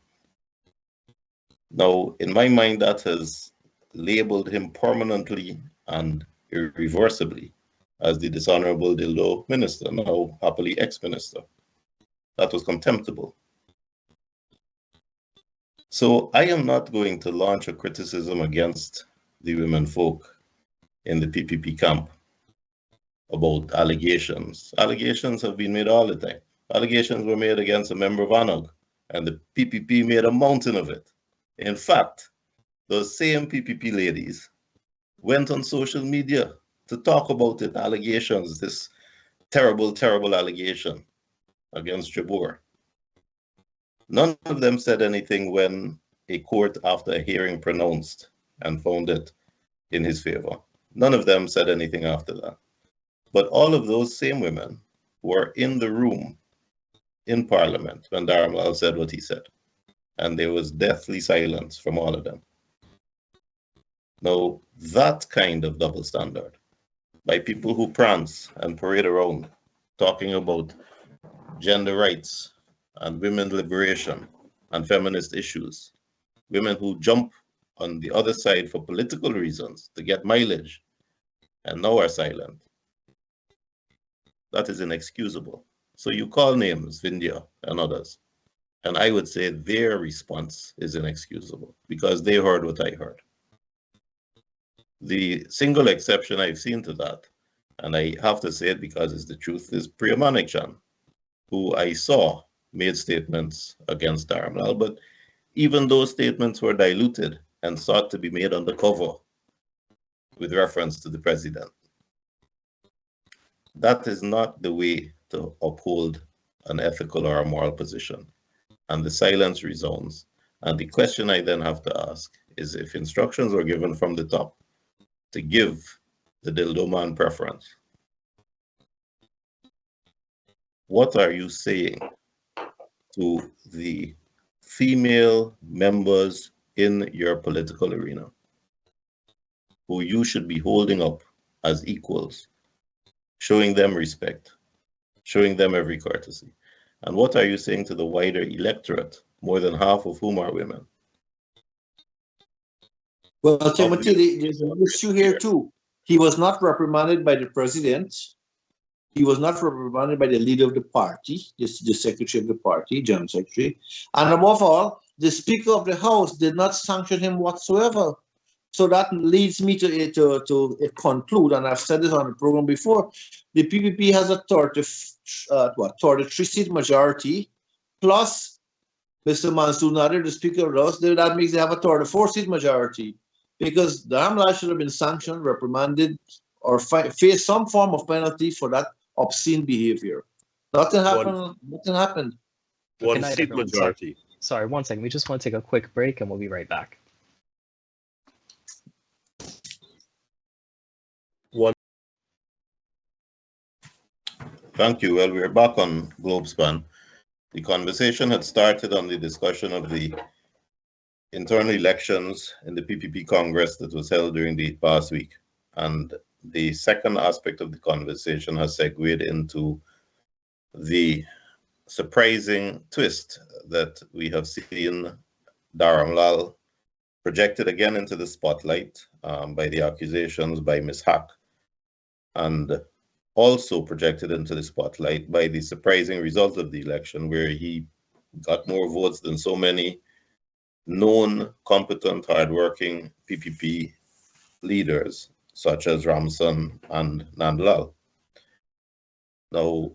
Now, in my mind, that has labeled him permanently and irreversibly as the dishonorable dildo minister, now happily ex-minister. That was contemptible. So I am not going to launch a criticism against the women folk in the PPP camp about allegations. Allegations have been made all the time. Allegations were made against a member of ANOG, and the PPP made a mountain of it. In fact, those same PPP ladies went on social media to talk about it, allegations, this terrible, terrible allegation against Jabor. None of them said anything when a court, after a hearing, pronounced and found it in his favor. None of them said anything after that. But all of those same women were in the room in Parliament when Dharamlall said what he said. And there was deathly silence from all of them. Now, that kind of double standard by people who prance and parade around talking about gender rights and women's liberation and feminist issues, women who jump on the other side for political reasons to get mileage and now are silent, that is inexcusable. So you call names, Vindhya and others, and I would say their response is inexcusable because they heard what I heard. The single exception I've seen to that, and I have to say it because it's the truth, is Priya Manikchan, who I saw made statements against Dharamlall, but even those statements were diluted and sought to be made undercover with reference to the president. That is not the way to uphold an ethical or a moral position. And the silence resounds. And the question I then have to ask is, if instructions were given from the top to give the dildo man preference, what are you saying to the female members in your political arena who you should be holding up as equals, showing them respect, showing them every courtesy? And what are you saying to the wider electorate, more than half of whom are women? Well, Timothy, there's an issue here too. He was not reprimanded by the president. He was not reprimanded by the leader of the party, the secretary of the party, general secretary. And above all, the Speaker of the House did not sanction him whatsoever. So that leads me to conclude, and I've said this on the program before, the PPP has a 33-seat majority, plus Mr. Mansour Nadir, the Speaker of the House. That means they have a 34-seat majority, because Dharamlall should have been sanctioned, reprimanded, or face some form of penalty for that obscene behavior. Nothing happened. Nothing happened. One seat majority. Sorry, 1 second. We just want to take a quick break and we'll be right back. Thank you. Well, we're back on Globespan. The conversation had started on the discussion of the internal elections in the PPP Congress that was held during the past week. And the second aspect of the conversation has segued into the surprising twist that we have seen Dharamlall projected again into the spotlight by the accusations by Ms. Hack, and also projected into the spotlight by the surprising result of the election, where he got more votes than so many known, competent, hardworking PPP leaders, such as Ramson and Nandlal. Now,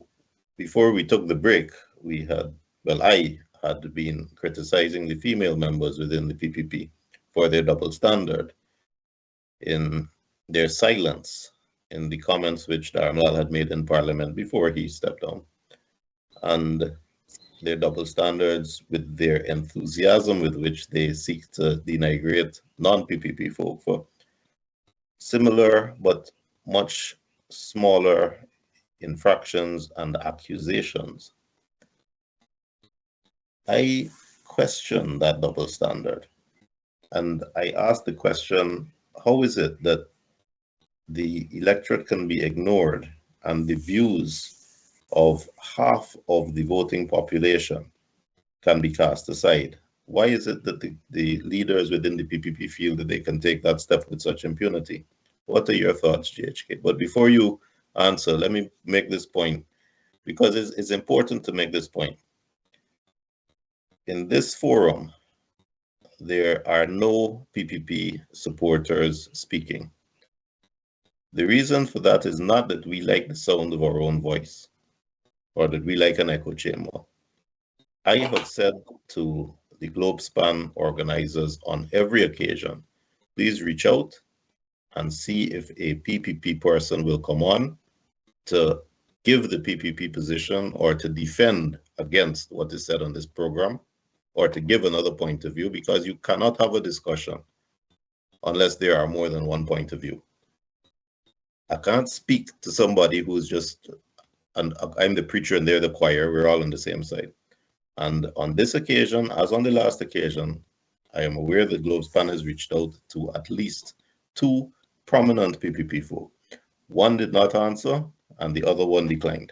before we took the break, I had been criticizing the female members within the PPP for their double standard in their silence in the comments which Dharamlall had made in Parliament before he stepped down, and their double standards with their enthusiasm with which they seek to denigrate non-PPP folk for similar but much smaller infractions and accusations. I question that double standard, and I ask the question, how is it that the electorate can be ignored and the views of half of the voting population can be cast aside? Why is it that the leaders within the PPP feel that they can take that step with such impunity? What are your thoughts, GHK? But before you answer, let me make this point, because it's important to make this point. In this forum, there are no PPP supporters speaking. The reason for that is not that we like the sound of our own voice or that we like an echo chamber. I have said to the Globespan organizers on every occasion, please reach out and see if a PPP person will come on to give the PPP position or to defend against what is said on this program or to give another point of view, because you cannot have a discussion unless there are more than one point of view. I can't speak to somebody who's just, and I'm the preacher and they're the choir, we're all on the same side. And on this occasion, as on the last occasion, I am aware that Globespan has reached out to at least 2 prominent PPP folk. One did not answer and the other one declined.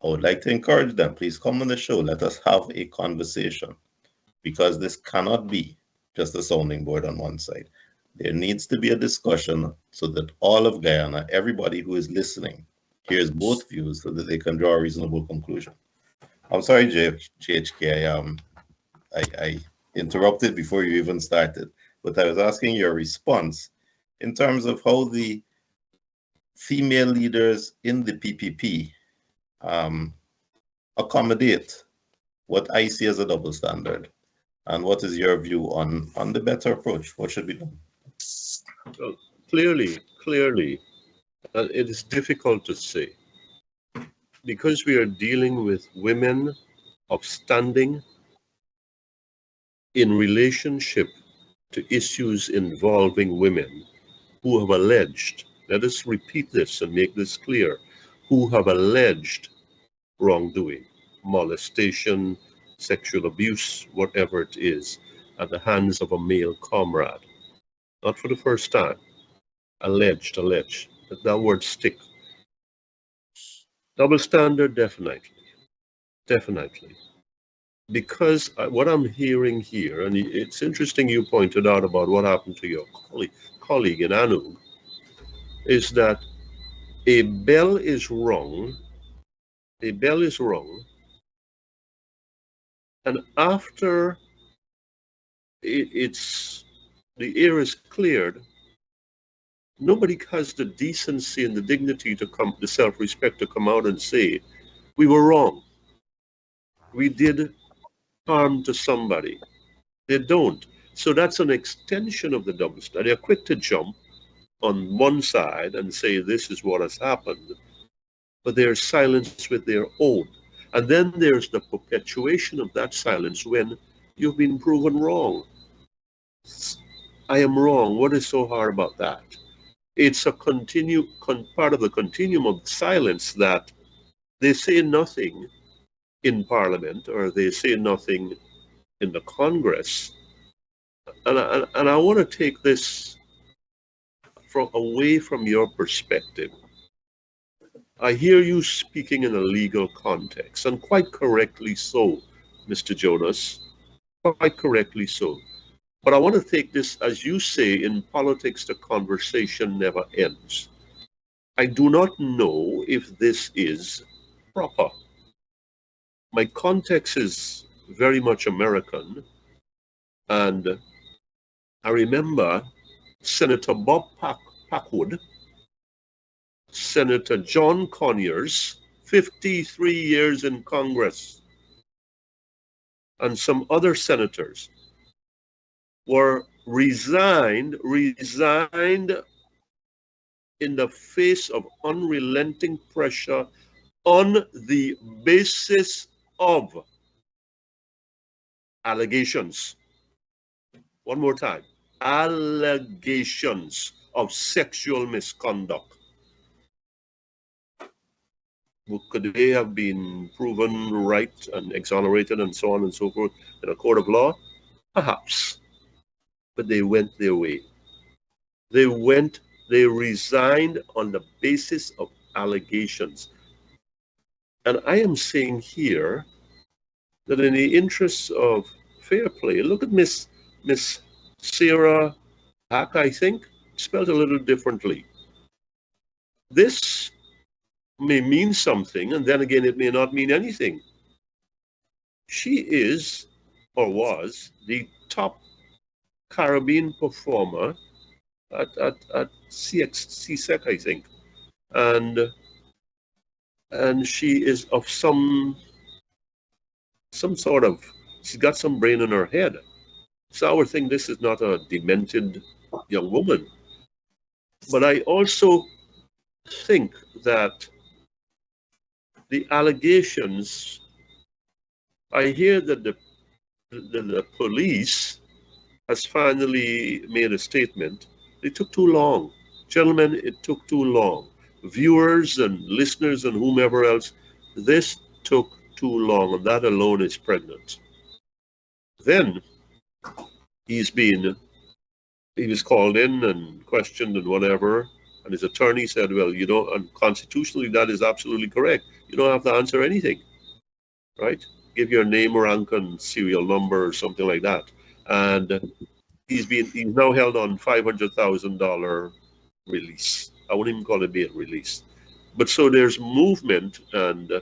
I would like to encourage them, please come on the show, let us have a conversation, because this cannot be just a sounding board on one side. There needs to be a discussion so that all of Guyana, everybody who is listening, hears both views so that they can draw a reasonable conclusion. I'm sorry, GHK, I interrupted before you even started, but I was asking your response in terms of how the female leaders in the PPP accommodate what I see as a double standard, and what is your view on the better approach? What should be done? Well, clearly, it is difficult to say, because we are dealing with women of standing in relationship to issues involving women who have alleged, let us repeat this and make this clear, who have alleged wrongdoing, molestation, sexual abuse, whatever it is, at the hands of a male comrade. Not for the first time. Alleged. Let that word stick. Double standard, definitely. Because what I'm hearing here, and it's interesting you pointed out about what happened to your colleague in Anug, is that a bell is wrong, and after the air is cleared, nobody has the decency and the dignity to come, the self-respect to come out and say, we were wrong. We did harm to somebody. They don't. So that's an extension of the double standard. They're quick to jump on one side and say this is what has happened, but they're silenced with their own. And then there's the perpetuation of that silence when you've been proven wrong. I am wrong. What is so hard about that? It's a part of the continuum of silence that they say nothing in Parliament or they say nothing in the Congress. And I want to take this away from your perspective. I hear you speaking in a legal context, and quite correctly so, Mr. Jonas, quite correctly so. But I want to take this, as you say, in politics, the conversation never ends. I do not know if this is proper. My context is very much American, and I remember Senator Bob Packwood, Senator John Conyers, 53 years in Congress, and some other senators were resigned in the face of unrelenting pressure on the basis of allegations. One more time. Allegations of sexual misconduct. Could they have been proven right and exonerated and so on and so forth in a court of law? Perhaps. But they went their way. They resigned on the basis of allegations. And I am saying here that in the interests of fair play, look at Miss Sarah Hack, I think, spelled a little differently. This may mean something, and then again, it may not mean anything. She is, or was, the top Caribbean performer at CSEC, I think. And she is of some sort of, she's got some brain in her head. So I would think this is not a demented young woman. But I also think that the allegations, I hear that the police has finally made a statement. It took too long. Gentlemen, it took too long. Viewers and listeners and whomever else, this took too long, and that alone is pregnant. Then he was called in and questioned and whatever, and his attorney said, well, you know, and constitutionally that is absolutely correct. You don't have to answer anything, right? Give your name, rank, and serial number or something like that. And he's now held on $500,000 release. I wouldn't even call it bail release. But so there's movement, and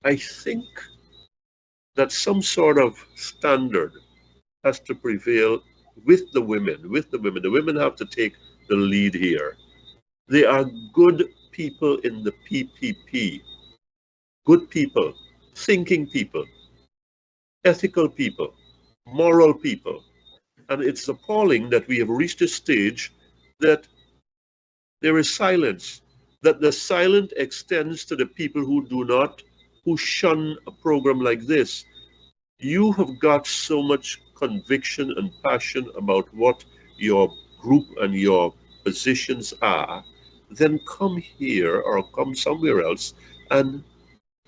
I think that some sort of standard has to prevail with the women. The women have to take the lead here. They are good people in the PPP. Good people, thinking people, ethical people, moral people. And it's appalling that we have reached a stage that there is silence, that the silence extends to the people who shun a program like this. You have got so much conviction and passion about what your group and your positions are, then come here or come somewhere else and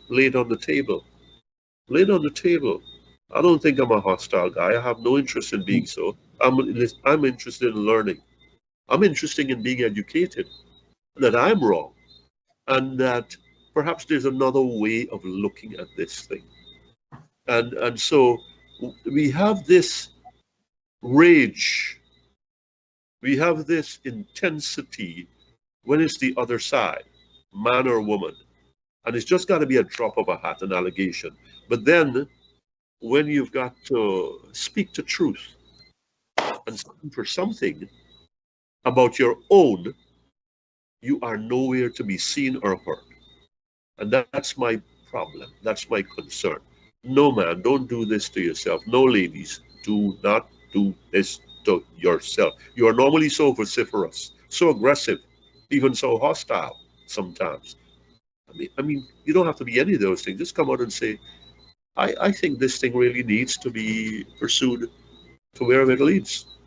lay it on the table. Lay it on the table. I don't think I'm a hostile guy. I have no interest in being so. I'm interested in learning. I'm interested in being educated, that I'm wrong, and that perhaps there's another way of looking at this thing. And so we have this rage, we have this intensity when it's the other side, man or woman. And it's just got to be a drop of a hat, an allegation. But then when you've got to speak the truth and stand for something about your own, you are nowhere to be seen or heard. And that's my problem. That's my concern. No, man, don't do this to yourself. No, ladies, do not do this to yourself. You are normally so vociferous, so aggressive, even so hostile sometimes. I mean, you don't have to be any of those things. Just come out and say, I think this thing really needs to be pursued to wherever it leads,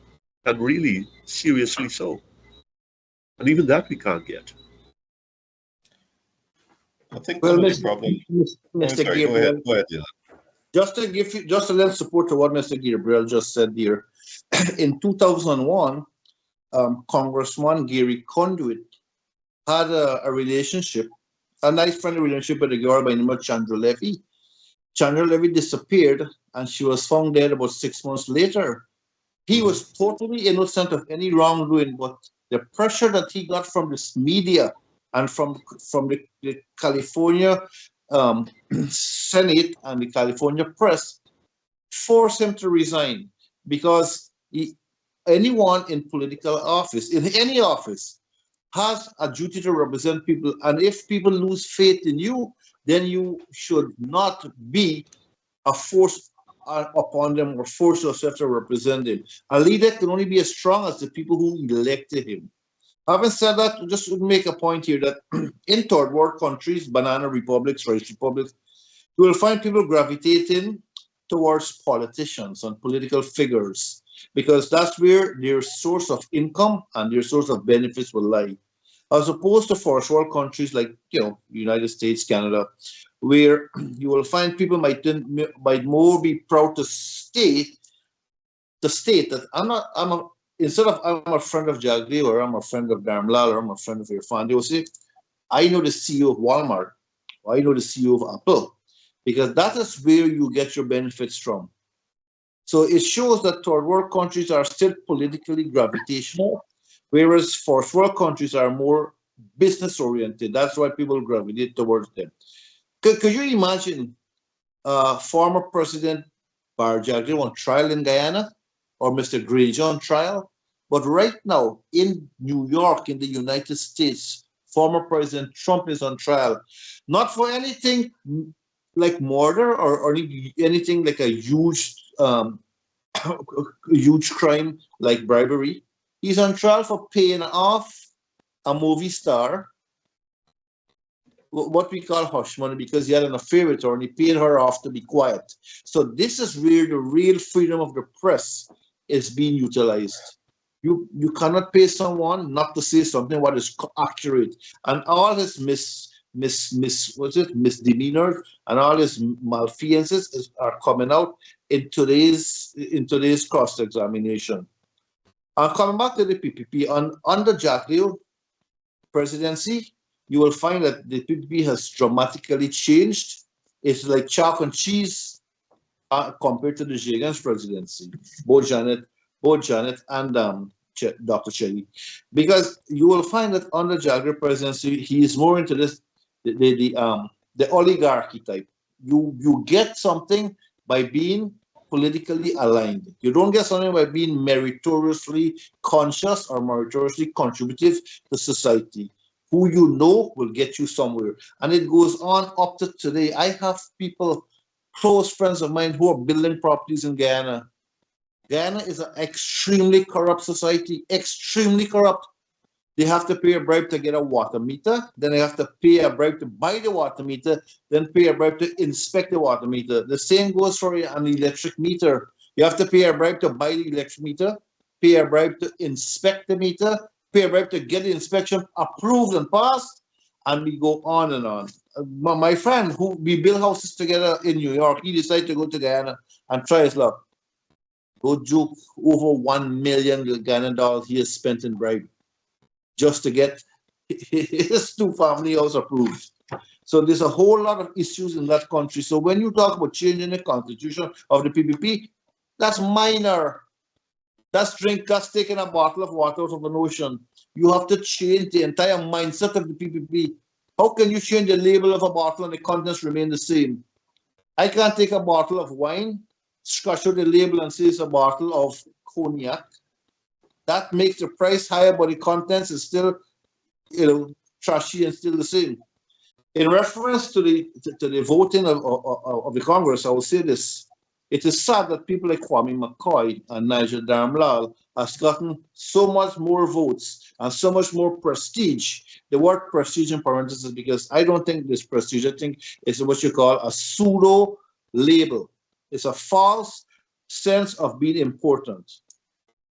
and really seriously so. And even that we can't get. I think Well, one of the problem. Mr. Sorry, Gabriel, go ahead, Dylan. just a little support to what Mr. Gabriel just said here. In 2001, Congressman Gary Conduit had a relationship, a nice friendly relationship with a girl by the name of Chandra Levy. Chandra Levy disappeared and she was found dead about 6 months later. He was totally innocent of any wrongdoing, but the pressure that he got from this media and from the California Senate and the California press forced him to resign, because anyone in political office, in any office, has a duty to represent people. And if people lose faith in you, then you should not be a force upon them or force yourself to represent them. A leader can only be as strong as the people who elected him. Having said that, just to make a point here that in third world countries, banana republics, rice republics, you will find people gravitating towards politicians and political figures, because that's where their source of income and their source of benefits will lie. As opposed to first world countries like, United States, Canada, where you will find people might more be proud to state that instead of I'm a friend of Jagdeep, or I'm a friend of Dharamlall, or I'm a friend of Irfan, they will say, I know the CEO of Walmart, or I know the CEO of Apple, because that is where you get your benefits from. So it shows that third world countries are still politically gravitational, whereas first world countries are more business oriented. That's why people gravitate towards them. Could you imagine former President Jagdeep on trial in Guyana, or Mr. Granger on trial? But right now in New York, in the United States, former President Trump is on trial, not for anything like murder or anything like a huge huge crime like bribery. He's on trial for paying off a movie star what we call hush money, because he had an affair with her and he paid her off to be quiet. So this is where the real freedom of the press is being utilized. You cannot pay someone not to say something what is accurate, and all his misdemeanors and all his malfeasances are coming out in today's cross-examination. And coming back to the PPP, under Jagdeep presidency, you will find that the PPP has dramatically changed. It's like chalk and cheese compared to the Jagan's presidency, both Janet and Dr. Chelly, because you will find that under Jagdeep presidency, he is more into this the oligarchy type. You get something by being politically aligned. You don't get something by being meritoriously conscious or meritoriously contributive to society. Who you know will get you somewhere. And it goes on up to today. I have people, close friends of mine, who are building properties in Guyana. Guyana is an extremely corrupt society, extremely corrupt. They have to pay a bribe to get a water meter, then they have to pay a bribe to buy the water meter, then pay a bribe to inspect the water meter. The same goes for an electric meter. You have to pay a bribe to buy the electric meter, pay a bribe to inspect the meter, pay a bribe to get the inspection approved and passed, and we go on and on. My friend, who we built houses together in New York, he decided to go to Guyana and try his luck. Go joke over $1 million Ghanaian dollars he has spent in bribe just to get his 2-family house approved. So there's a whole lot of issues in that country. So when you talk about changing the constitution of the PPP, that's minor. That's taking a bottle of water out of an ocean. You have to change the entire mindset of the PPP. How can you change the label of a bottle and the contents remain the same? I can't take a bottle of wine, scratch out the label and say it's a bottle of cognac. That makes the price higher, but the contents is still, trashy and still the same. In reference to the voting of the Congress, I will say this. It is sad that people like Kwame McCoy and Nigel Dharamlall has gotten so much more votes and so much more prestige. The word prestige in parentheses, because I don't think this prestige, I think it's what you call a pseudo label. It's a false sense of being important.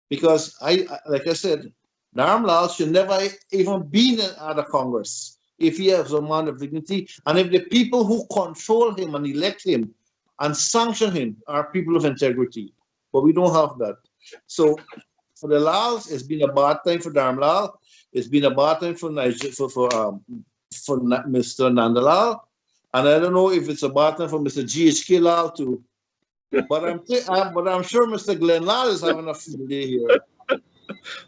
Because like I said, Dharamlall should never even be at a Congress if he has a man of dignity, and if the people who control him and elect him and sanction him are people of integrity. But we don't have that. So for the Lals, it's been a bad time for Dharamlall. It's been a bad time for Mr. Nandalal, and I don't know if it's a bad time for Mr. GHK Lal too. But I'm sure Mr. Glenn Lal is having a field day here.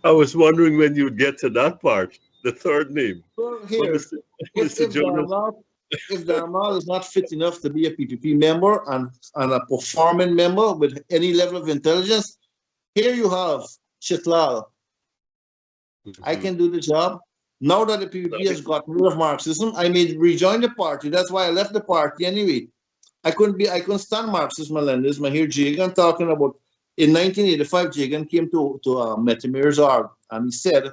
I was wondering when you'd get to that part, the third name. Well, here, Mr. Jonas. If Dharamlall is not fit enough to be a PPP member and a performing member with any level of intelligence, here you have Chitlal. I can do the job. Now that the PPP has gotten rid of Marxism, I may rejoin the party. That's why I left the party anyway. I couldn't stand Marxism and Leninism. I hear Jagan talking about, in 1985, Jagan came to Metimir's Org, and he said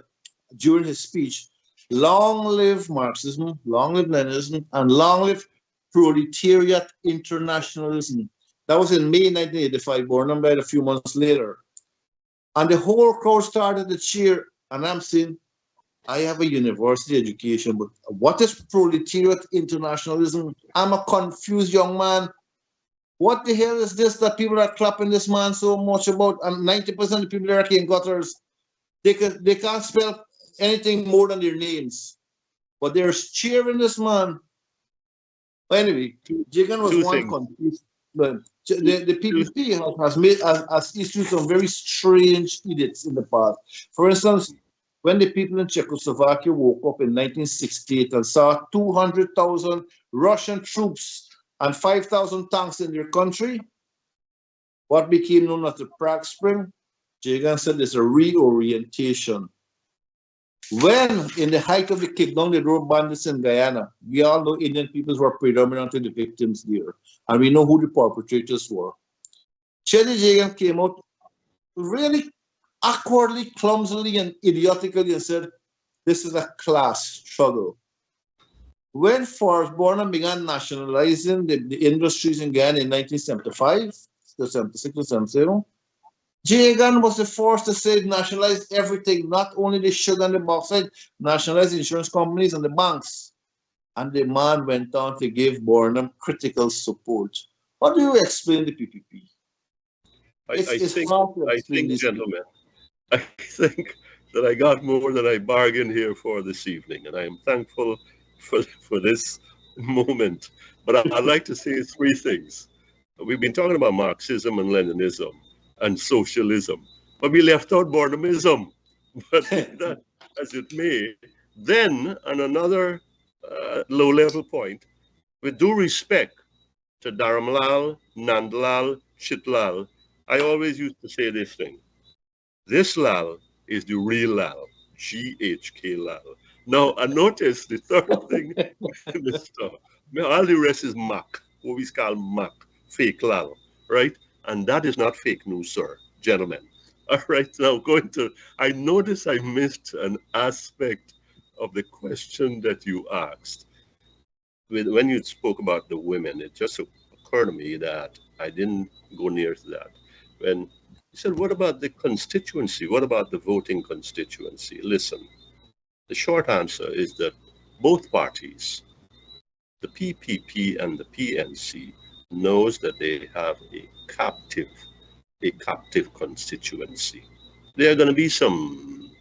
during his speech, long live Marxism, long live Leninism, and long live proletariat internationalism. That was in May 1985, Burnham died a few months later. And the whole crowd started to cheer, and I'm saying, I have a university education, but what is proletariat internationalism? I'm a confused young man. What the hell is this that people are clapping this man so much about? And 90% of the people are in gutters. They can't spell anything more than their names, but they're cheering this man. But anyway, Jagan was one confused. But the PPP has issued some very strange edicts in the past. For instance, when the people in Czechoslovakia woke up in 1968 and saw 200,000 Russian troops and 5,000 tanks in their country, what became known as the Prague Spring, Jagan said there's a reorientation. When, in the height of the kickdown, the road bandits in Guyana, we all know Indian peoples were predominantly the victims there, and we know who the perpetrators were. Chetty Jagan came out really awkwardly, clumsily, and idiotically and said, this is a class struggle. When Forrest Burnham began nationalizing the industries in Guyana in 1975, 76 or 77, Jagan was the first to say nationalize everything, not only the sugar and the bauxite, nationalize the insurance companies and the banks. And the man went on to give Burnham critical support. How do you explain the PPP? I think, gentlemen, I think that I got more than I bargained here for this evening, and I am thankful for this moment. But I'd like to say three things. We've been talking about Marxism and Leninism and socialism, but we left out Burnhamism. But that, as it may, then on another low-level point, with due respect to Dharamlall, Nandalal, Chitlal, I always used to say this thing. This Lal is the real Lal, GHK Lal. Now, I noticed the third thing in this stuff. All the rest is Mac, what we call Mac, fake Lal, right? And that is not fake news, sir, gentlemen. All right, now I noticed I missed an aspect of the question that you asked. When you spoke about the women, it just occurred to me that I didn't go near to that. when he said, what about the constituency? What about the voting constituency? Listen, the short answer is that both parties, the PPP and the PNC, knows that they have a captive constituency. There are going to be some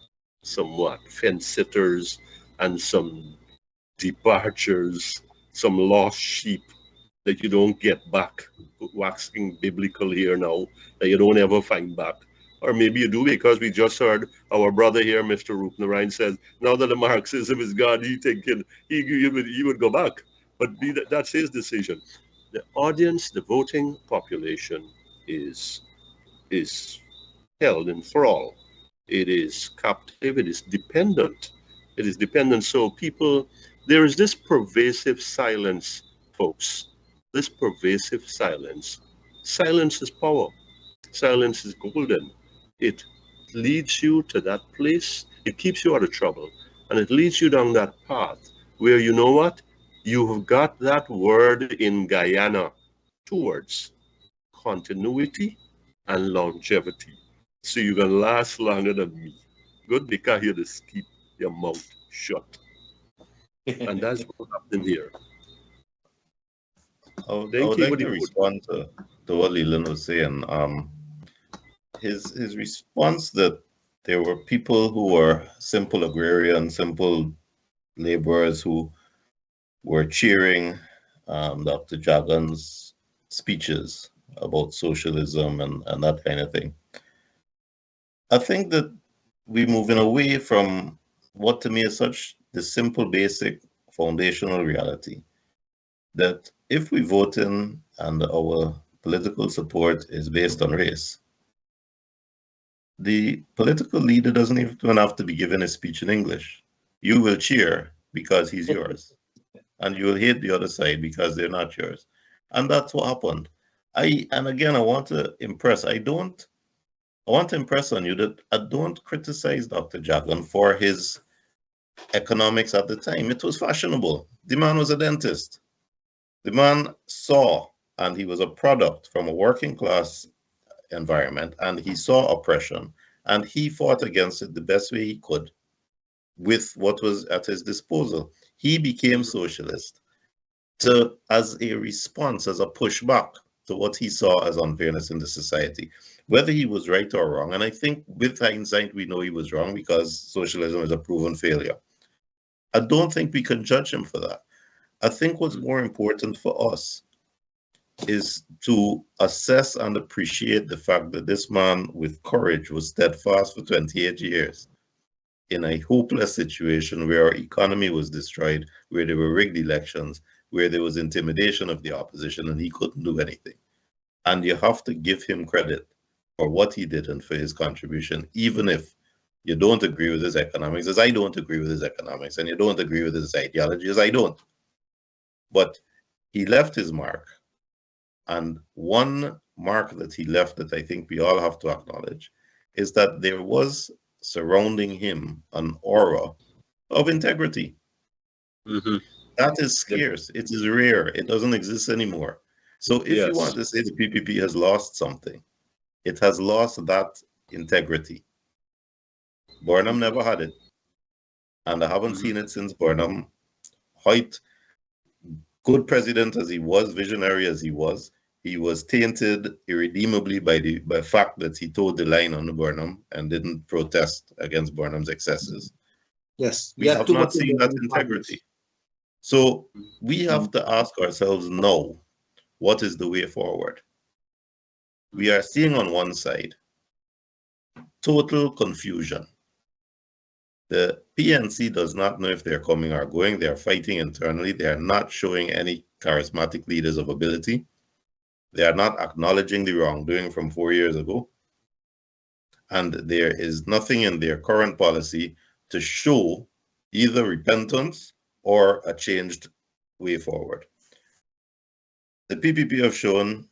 somewhat fence sitters and some departures, some lost sheep that you don't get back, waxing biblical here now, that you don't ever find back. Or maybe you do, because we just heard our brother here, Mr. Rupnarayan, says, now that the Marxism is gone, he thinking he would go back. But that's his decision. The audience, the voting population is held in thrall. It is captive, it is dependent. It is dependent. So people, there is this pervasive silence, folks. This pervasive silence. Silence is power. Silence is golden. It leads you to that place. It keeps you out of trouble. And it leads you down that path where, you know what? You've got that word in Guyana, 2 words, continuity and longevity. So you can last longer than me. Good, because you just keep your mouth shut. And that's what happened here. I would like to respond to what Leland was saying. His response that there were people who were simple agrarians, simple laborers who were cheering Dr. Jagan's speeches about socialism and that kind of thing. I think that we're moving away from what to me is such the simple, basic, foundational reality that if we vote in and our political support is based on race, the political leader doesn't even have to be given a speech in English. You will cheer because he's yours, and you will hate the other side because they're not yours. And that's what happened. And again, I want to impress on you that I don't criticize Dr. Jagan for his economics at the time. It was fashionable. The man was a dentist. The man saw, and he was a product from a working class environment, and he saw oppression, and he fought against it the best way he could with what was at his disposal. He became socialist as a response, as a pushback to what he saw as unfairness in the society, whether he was right or wrong. And I think with hindsight, we know he was wrong because socialism is a proven failure. I don't think we can judge him for that. I think what's more important for us is to assess and appreciate the fact that this man with courage was steadfast for 28 years in a hopeless situation where our economy was destroyed, where there were rigged elections, where there was intimidation of the opposition, and he couldn't do anything. And you have to give him credit for what he did and for his contribution, even if you don't agree with his economics, as I don't agree with his economics, and you don't agree with his ideology, as I don't. But he left his mark. And one mark that he left that I think we all have to acknowledge is that there was surrounding him an aura of integrity. Mm-hmm. That is scarce. It is rare. It doesn't exist anymore. So if you want to say the PPP has lost something, it has lost that integrity. Burnham never had it. And I haven't seen it since Burnham. Hoyt, good president as he was, visionary as he was tainted irredeemably by the fact that he toed the line on the Burnham and didn't protest against Burnham's excesses. Yes, we have not seen that integrity. So we have to ask ourselves now, what is the way forward? We are seeing on one side total confusion. The PNC does not know if they're coming or going. They are fighting internally. They are not showing any charismatic leaders of ability. They are not acknowledging the wrongdoing from 4 years ago. And there is nothing in their current policy to show either repentance or a changed way forward. The PPP have shown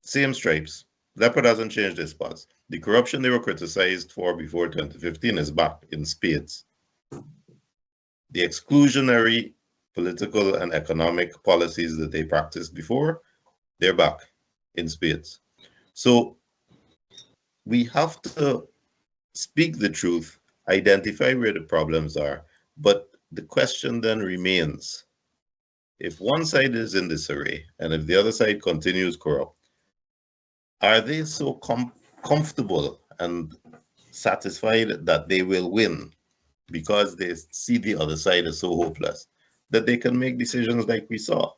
same stripes. Leopard hasn't changed their spots. The corruption they were criticized for before 2015 is back in spades. The exclusionary political and economic policies that they practiced before, they're back in spades. So we have to speak the truth, identify where the problems are, but the question then remains, if one side is in disarray and if the other side continues corrupt, are they so comfortable and satisfied that they will win because they see the other side as so hopeless that they can make decisions like we saw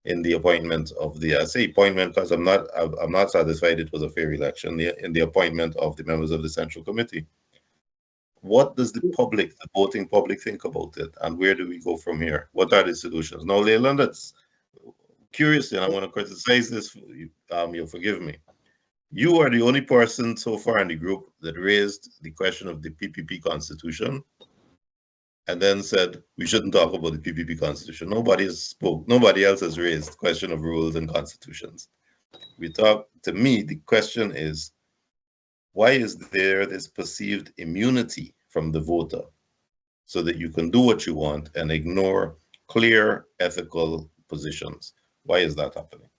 in the appointment of the, I say appointment because I'm not satisfied it was a fair election, in the appointment of the members of the Central Committee. What does the public, the voting public, think about it, and where do we go from here? What are the solutions? Now, Leland, that's curious, and I want to criticize this. You'll forgive me. You are the only person so far in the group that raised the question of the PPP constitution, and then said we shouldn't talk about the PPP constitution. Nobody else has raised the question of rules and constitutions. To me, the question is, why is there this perceived immunity from the voter so that you can do what you want and ignore clear ethical positions? Why is that happening?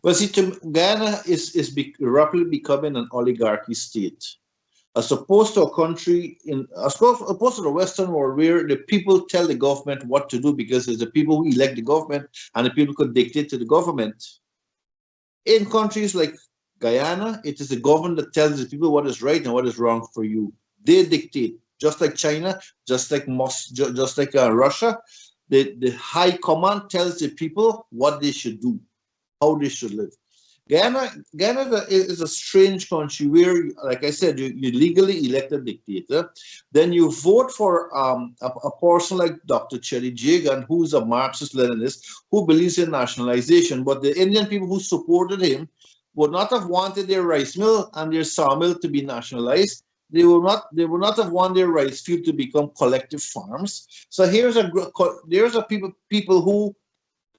Well, see, Guyana is rapidly becoming an oligarchy state, as opposed to a country as opposed to the Western world where the people tell the government what to do because it's the people who elect the government and the people could dictate to the government. In countries like Guyana, it is the government that tells the people what is right and what is wrong for you. They dictate, just like China, just like Russia. The high command tells the people what they should do, how they should live. Guyana is a strange country where, like I said, you legally elect a dictator, then you vote for a person like Dr. Chelly Jagan, who's a Marxist-Leninist, who believes in nationalization, but the Indian people who supported him would not have wanted their rice mill and their sawmill to be nationalized. They would not have wanted their rice field to become collective farms. So there's a people who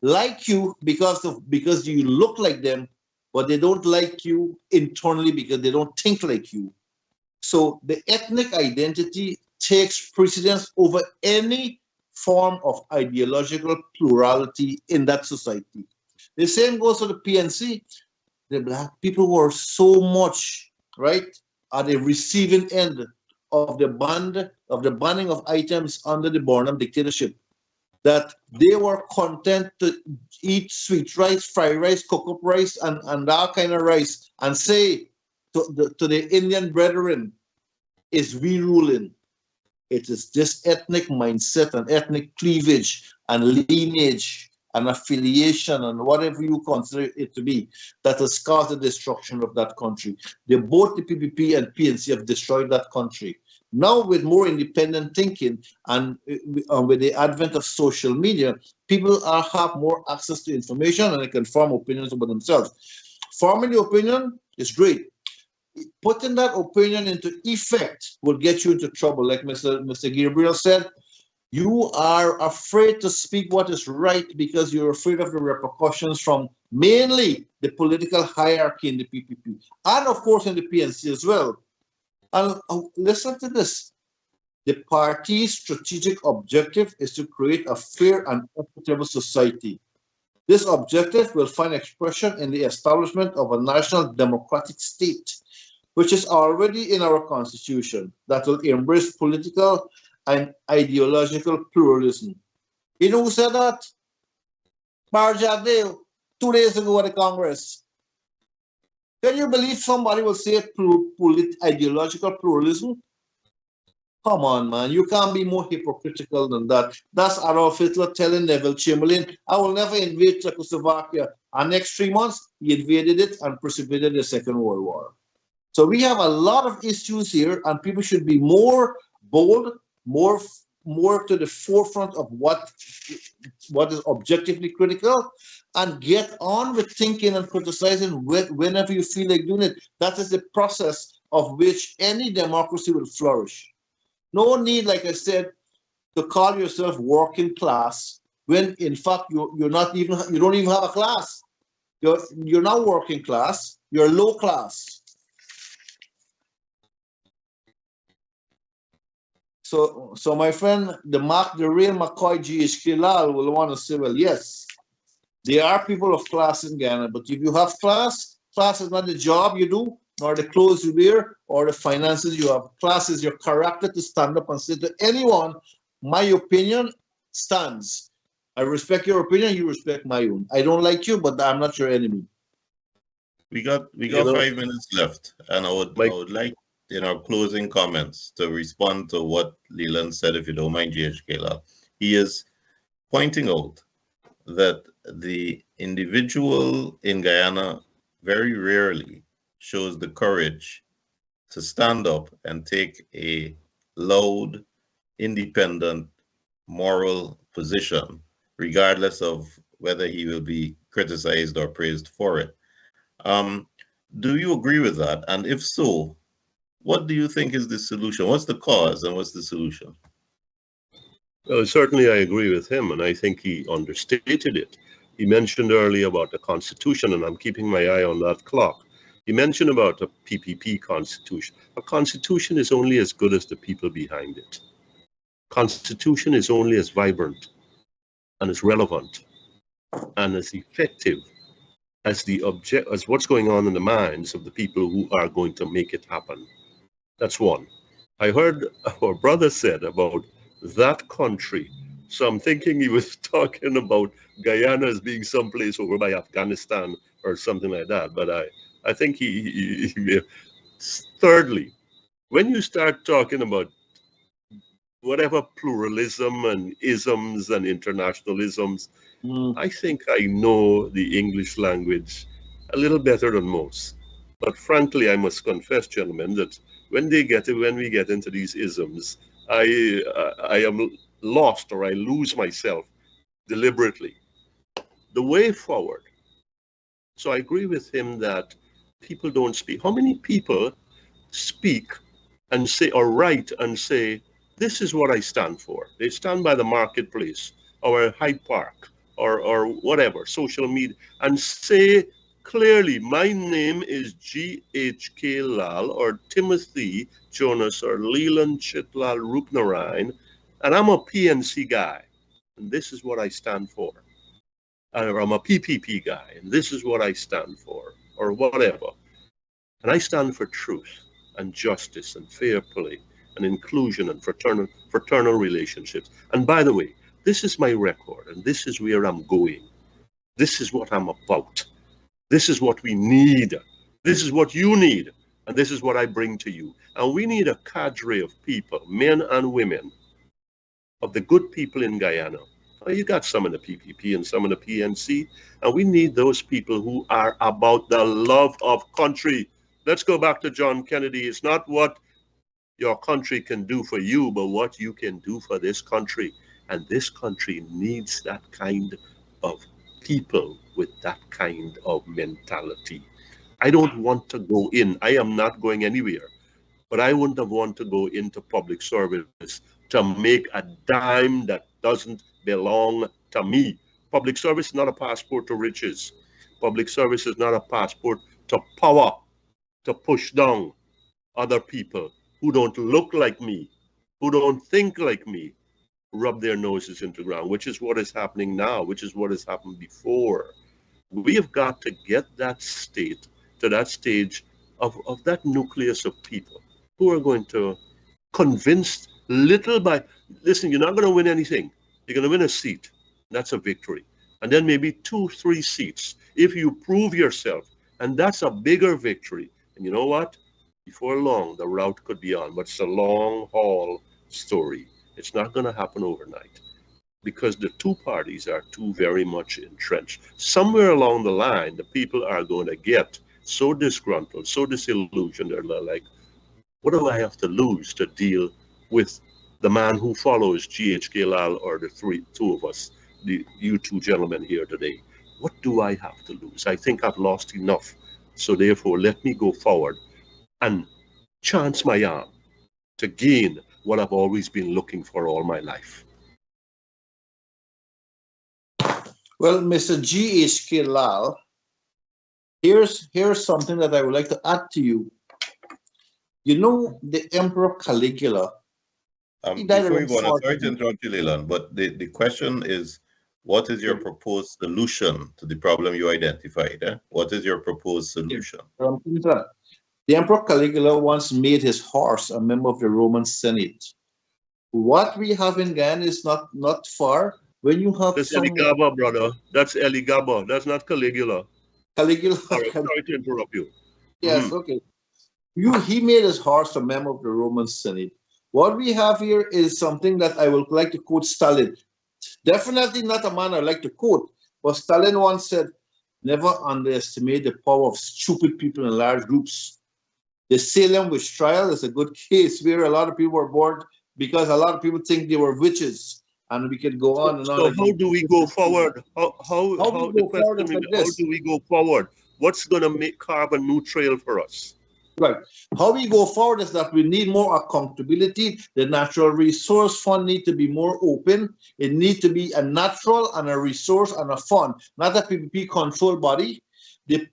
like you because you look like them, but they don't like you internally because they don't think like you. So the ethnic identity takes precedence over any form of ideological plurality in that society. The same goes for the PNC. The black people were so much, right, at the receiving end of the banning of items under the Burnham dictatorship, that they were content to eat sweet rice, fried rice, cook-up rice, and that kind of rice, and say to the Indian brethren, is we ruling. It is this ethnic mindset and ethnic cleavage and lineage and affiliation and whatever you consider it to be that has caused the destruction of that country. Both the PPP and PNC have destroyed that country. Now, with more independent thinking and with the advent of social media, people have more access to information and they can form opinions about themselves. Forming the opinion is great. Putting that opinion into effect will get you into trouble. Like Mr. Gabriel said, you are afraid to speak what is right because you're afraid of the repercussions from mainly the political hierarchy in the PPP and, of course, in the PNC as well. And listen to this. The party's strategic objective is to create a fair and equitable society. This objective will find expression in the establishment of a national democratic state, which is already in our constitution, that will embrace political and ideological pluralism. You know who said that? Marjadale, 2 days ago at the Congress. Can you believe somebody will say ideological pluralism? Come on, man. You can't be more hypocritical than that. That's Adolf Hitler telling Neville Chamberlain, I will never invade Czechoslovakia. And next 3 months, he invaded it and precipitated the Second World War. So we have a lot of issues here, and people should be more bold, more to the forefront of what is objectively critical, and get on with thinking and criticizing whenever you feel like doing it. That is the process of which any democracy will flourish. No need, like I said, to call yourself working class when in fact you don't even have a class. You're not working class, you're low class. So my friend, the real McCoy GHK Lal will want to say, well, yes, there are people of class in Ghana, but if you have class is not the job you do, nor the clothes you wear, or the finances you have. Class is your character to stand up and say to anyone, my opinion stands. I respect your opinion, you respect my own. I don't like you, but I'm not your enemy. We got You know, 5 minutes left, and I would like in our closing comments to respond to what Leland said, if you don't mind, GHK. He is pointing out that the individual in Guyana very rarely shows the courage to stand up and take a loud, independent, moral position, regardless of whether he will be criticized or praised for it. Do you agree with that? And if so, what do you think is the solution? What's the cause and what's the solution? Well, certainly I agree with him, and I think he understated it. He mentioned earlier about the Constitution, and I'm keeping my eye on that clock. He mentioned about a PPP Constitution. A Constitution is only as good as the people behind it. Constitution is only as vibrant and as relevant and as effective as as what's going on in the minds of the people who are going to make it happen. That's one. I heard our brother said about that country. So I'm thinking he was talking about Guyana as being someplace over by Afghanistan or something like that. But I think thirdly, when you start talking about whatever pluralism and isms and internationalisms, I think I know the English language a little better than most. But frankly, I must confess, gentlemen, that when we get into these isms, I am lost, or I lose myself deliberately. The way forward. So I agree with him that people don't speak. How many people speak and say, or write and say, this is what I stand for? They stand by the marketplace or Hyde Park or whatever, social media, and say clearly, my name is G.H.K. Lal or Timothy Jonas or Leland Chitlal Rupnarayan, and I'm a PNC guy, and this is what I stand for. Or I'm a PPP guy, and this is what I stand for, or whatever. And I stand for truth and justice and fair play and inclusion and fraternal relationships. And by the way, this is my record, and this is where I'm going. This is what I'm about. This is what we need. This is what you need. And this is what I bring to you. And we need a cadre of people, men and women, of the good people in Guyana. Well, you got some in the PPP and some in the PNC. And we need those people who are about the love of country. Let's go back to John Kennedy. It's not what your country can do for you, but what you can do for this country. And this country needs that kind of people with that kind of mentality. I don't want to go in. I am not going anywhere. But I wouldn't have wanted to go into public service to make a dime that doesn't belong to me. Public service is not a passport to riches. Public service is not a passport to power, to push down other people who don't look like me, who don't think like me, rub their noses into the ground, which is what is happening now, which is what has happened before. We have got to get that state to that stage of that nucleus of people who are going to convince little by, listen, you're not going to win anything. You're going to win a seat. That's a victory. And then maybe 2, 3 seats if you prove yourself. And that's a bigger victory. And you know what? Before long, the route could be on. But it's a long haul story. It's not going to happen overnight because the two parties are too very much entrenched. Somewhere along the line, the people are going to get so disgruntled, so disillusioned, they're like, what do I have to lose to deal with the man who follows GHK Lal or the two of us, you two gentlemen here today? What do I have to lose? I think I've lost enough. So therefore, let me go forward and chance my arm to gain what I've always been looking for all my life. Well, Mr. G.H.K. Lal, here's something that I would like to add to you. You know, the Emperor Caligula. Before you go on, I'm sorry to interrupt you, Leland, but the question is, what is your proposed solution to the problem you identified? What is your proposed solution? The Emperor Caligula once made his horse a member of the Roman Senate. What we have in Guyana is not far. When you have That's Eligaba, brother. That's Eligaba. That's not Caligula. Caligula, Sorry to interrupt you. yes, okay. He made his horse a member of the Roman Senate. What we have here is something that I would like to quote Stalin. Definitely not a man I like to quote, but Stalin once said, never underestimate the power of stupid people in large groups. The Salem witch trial is a good case where a lot of people were born because a lot of people think they were witches, and we can go on and on. So how do we go forward? How do we go forward? What's going to make carbon neutral for us? Right. How we go forward is that we need more accountability. The Natural Resource Fund needs to be more open. It needs to be a natural and a resource and a fund, not a PPP control body. The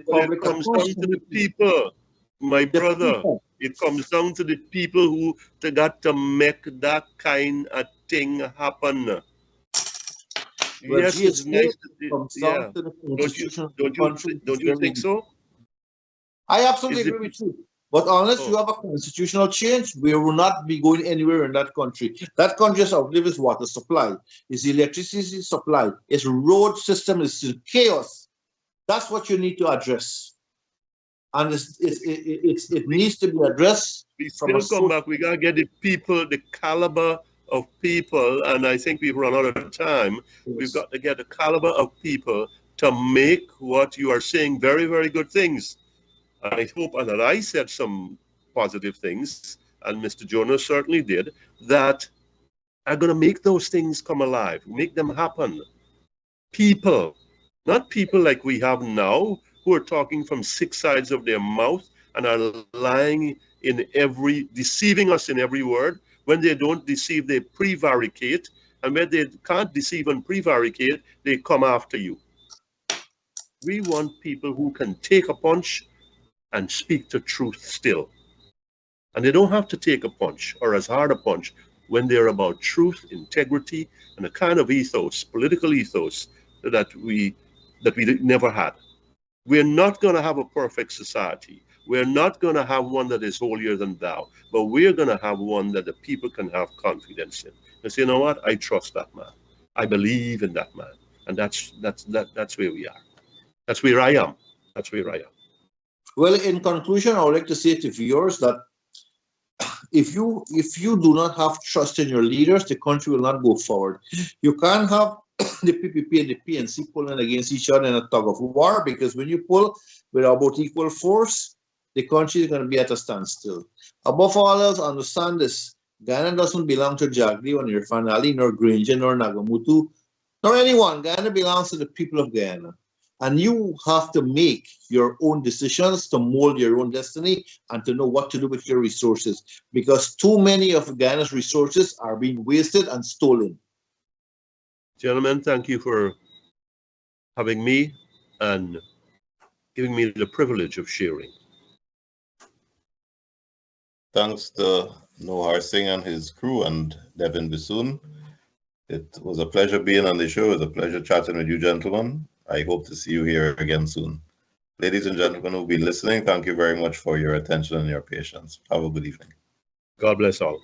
public it comes down to the people, my brother. It comes down to the people who they got to make that kind of thing happen. Well, yes, it's nice. Yeah. Don't you think so? I absolutely agree with you. But unless you have a constitutional change, we will not be going anywhere in that country. That country has outlived its water supply, its electricity supply, its road system is in chaos. That's what you need to address. And it needs to be addressed. We still come back. We got to get the people, the caliber of people, and I think we've run out of time. Yes. We've got to get the caliber of people to make what you are saying very, very good things. I hope, and that I said some positive things, and Mr. Jonas certainly did, that are going to make those things come alive, make them happen. People, not people like we have now, who are talking from 6 sides of their mouth and are lying in deceiving us in every word. When they don't deceive, they prevaricate, and when they can't deceive and prevaricate, they come after you. We want people who can take a punch and speak the truth still. And they don't have to take a punch or as hard a punch when they're about truth, integrity, and a kind of ethos, political ethos that we never had. We're not going to have a perfect society. We're not going to have one that is holier than thou, but we're going to have one that the people can have confidence in. And say, you know what? I trust that man. I believe in that man. And that's where we are. That's where I am. That's where I am. Well, in conclusion, I would like to say to viewers that if you do not have trust in your leaders, the country will not go forward. You can't have the PPP and the PNC pulling against each other in a tug of war, because when you pull with about equal force, the country is going to be at a standstill. Above all else, understand this: Guyana doesn't belong to Jagdi or Irfan Ali, nor Granger, nor Nagamutu, nor anyone. Guyana belongs to the people of Guyana. And you have to make your own decisions to mold your own destiny and to know what to do with your resources, because too many of Guyana's resources are being wasted and stolen. Gentlemen, thank you for having me and giving me the privilege of sharing. Thanks to Nohar Singh and his crew and Devin Bissoon. It was a pleasure being on the show. It was a pleasure chatting with you, gentlemen. I hope to see you here again soon. Ladies and gentlemen who've been listening, thank you very much for your attention and your patience. Have a good evening. God bless all.